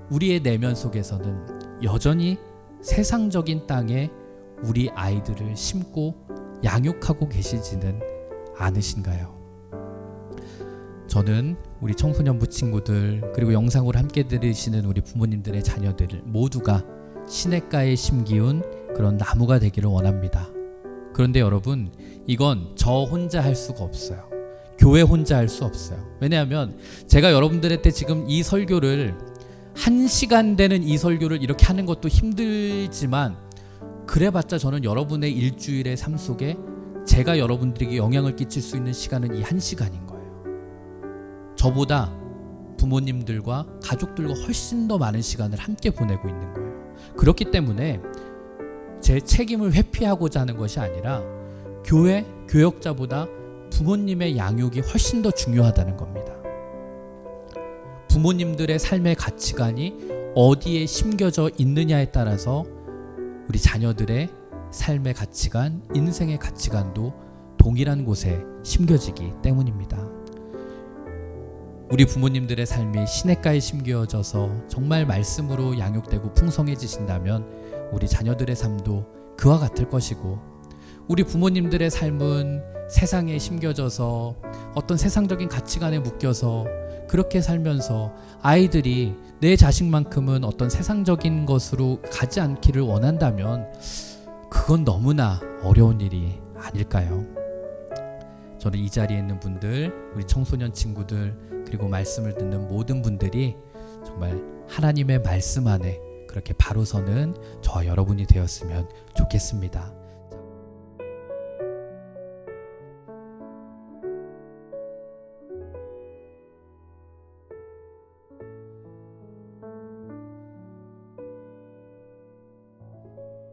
우리의 내면 속에서는 여전히 세상적인 땅에 우리 아이들을 심고 양육하고 계시지는 않으신가요? 저는 우리 청소년부 친구들 그리고 영상으로 함께 들으시는 우리 부모님들의 자녀들 모두가 시냇가에 심기운 그런 나무가 되기를 원합니다. 그런데 여러분, 이건 저 혼자 할 수가 없어요. 교회 혼자 할 수 없어요. 왜냐하면 제가 여러분들한테 지금 이 설교를 1시간 되는 이 설교를 이렇게 하는 것도 힘들지만 그래봤자 저는 여러분의 일주일의 삶 속에 제가 여러분들에게 영향을 끼칠 수 있는 시간은 이 1시간인 거예요. 저보다 부모님들과 가족들과 훨씬 더 많은 시간을 함께 보내고 있는 거예요. 그렇기 때문에 제 책임을 회피하고자 하는 것이 아니라 교회, 교역자보다 부모님의 양육이 훨씬 더 중요하다는 겁니다. 부모님들의 삶의 가치관이 어디에 심겨져 있느냐에 따라서 우리 자녀들의 삶의 가치관, 인생의 가치관도 동일한 곳에 심겨지기 때문입니다. 우리 부모님들의 삶이 시냇가에 심겨져서 정말 말씀으로 양육되고 풍성해지신다면 우리 자녀들의 삶도 그와 같을 것이고, 우리 부모님들의 삶은 세상에 심겨져서 어떤 세상적인 가치관에 묶여서 그렇게 살면서 아이들이 내 자식만큼은 어떤 세상적인 것으로 가지 않기를 원한다면 그건 너무나 어려운 일이 아닐까요? 저는 이 자리에 있는 분들, 우리 청소년 친구들, 그리고 말씀을 듣는 모든 분들이 정말 하나님의 말씀 안에 그렇게 바로 서는 저와 여러분이 되었으면 좋겠습니다.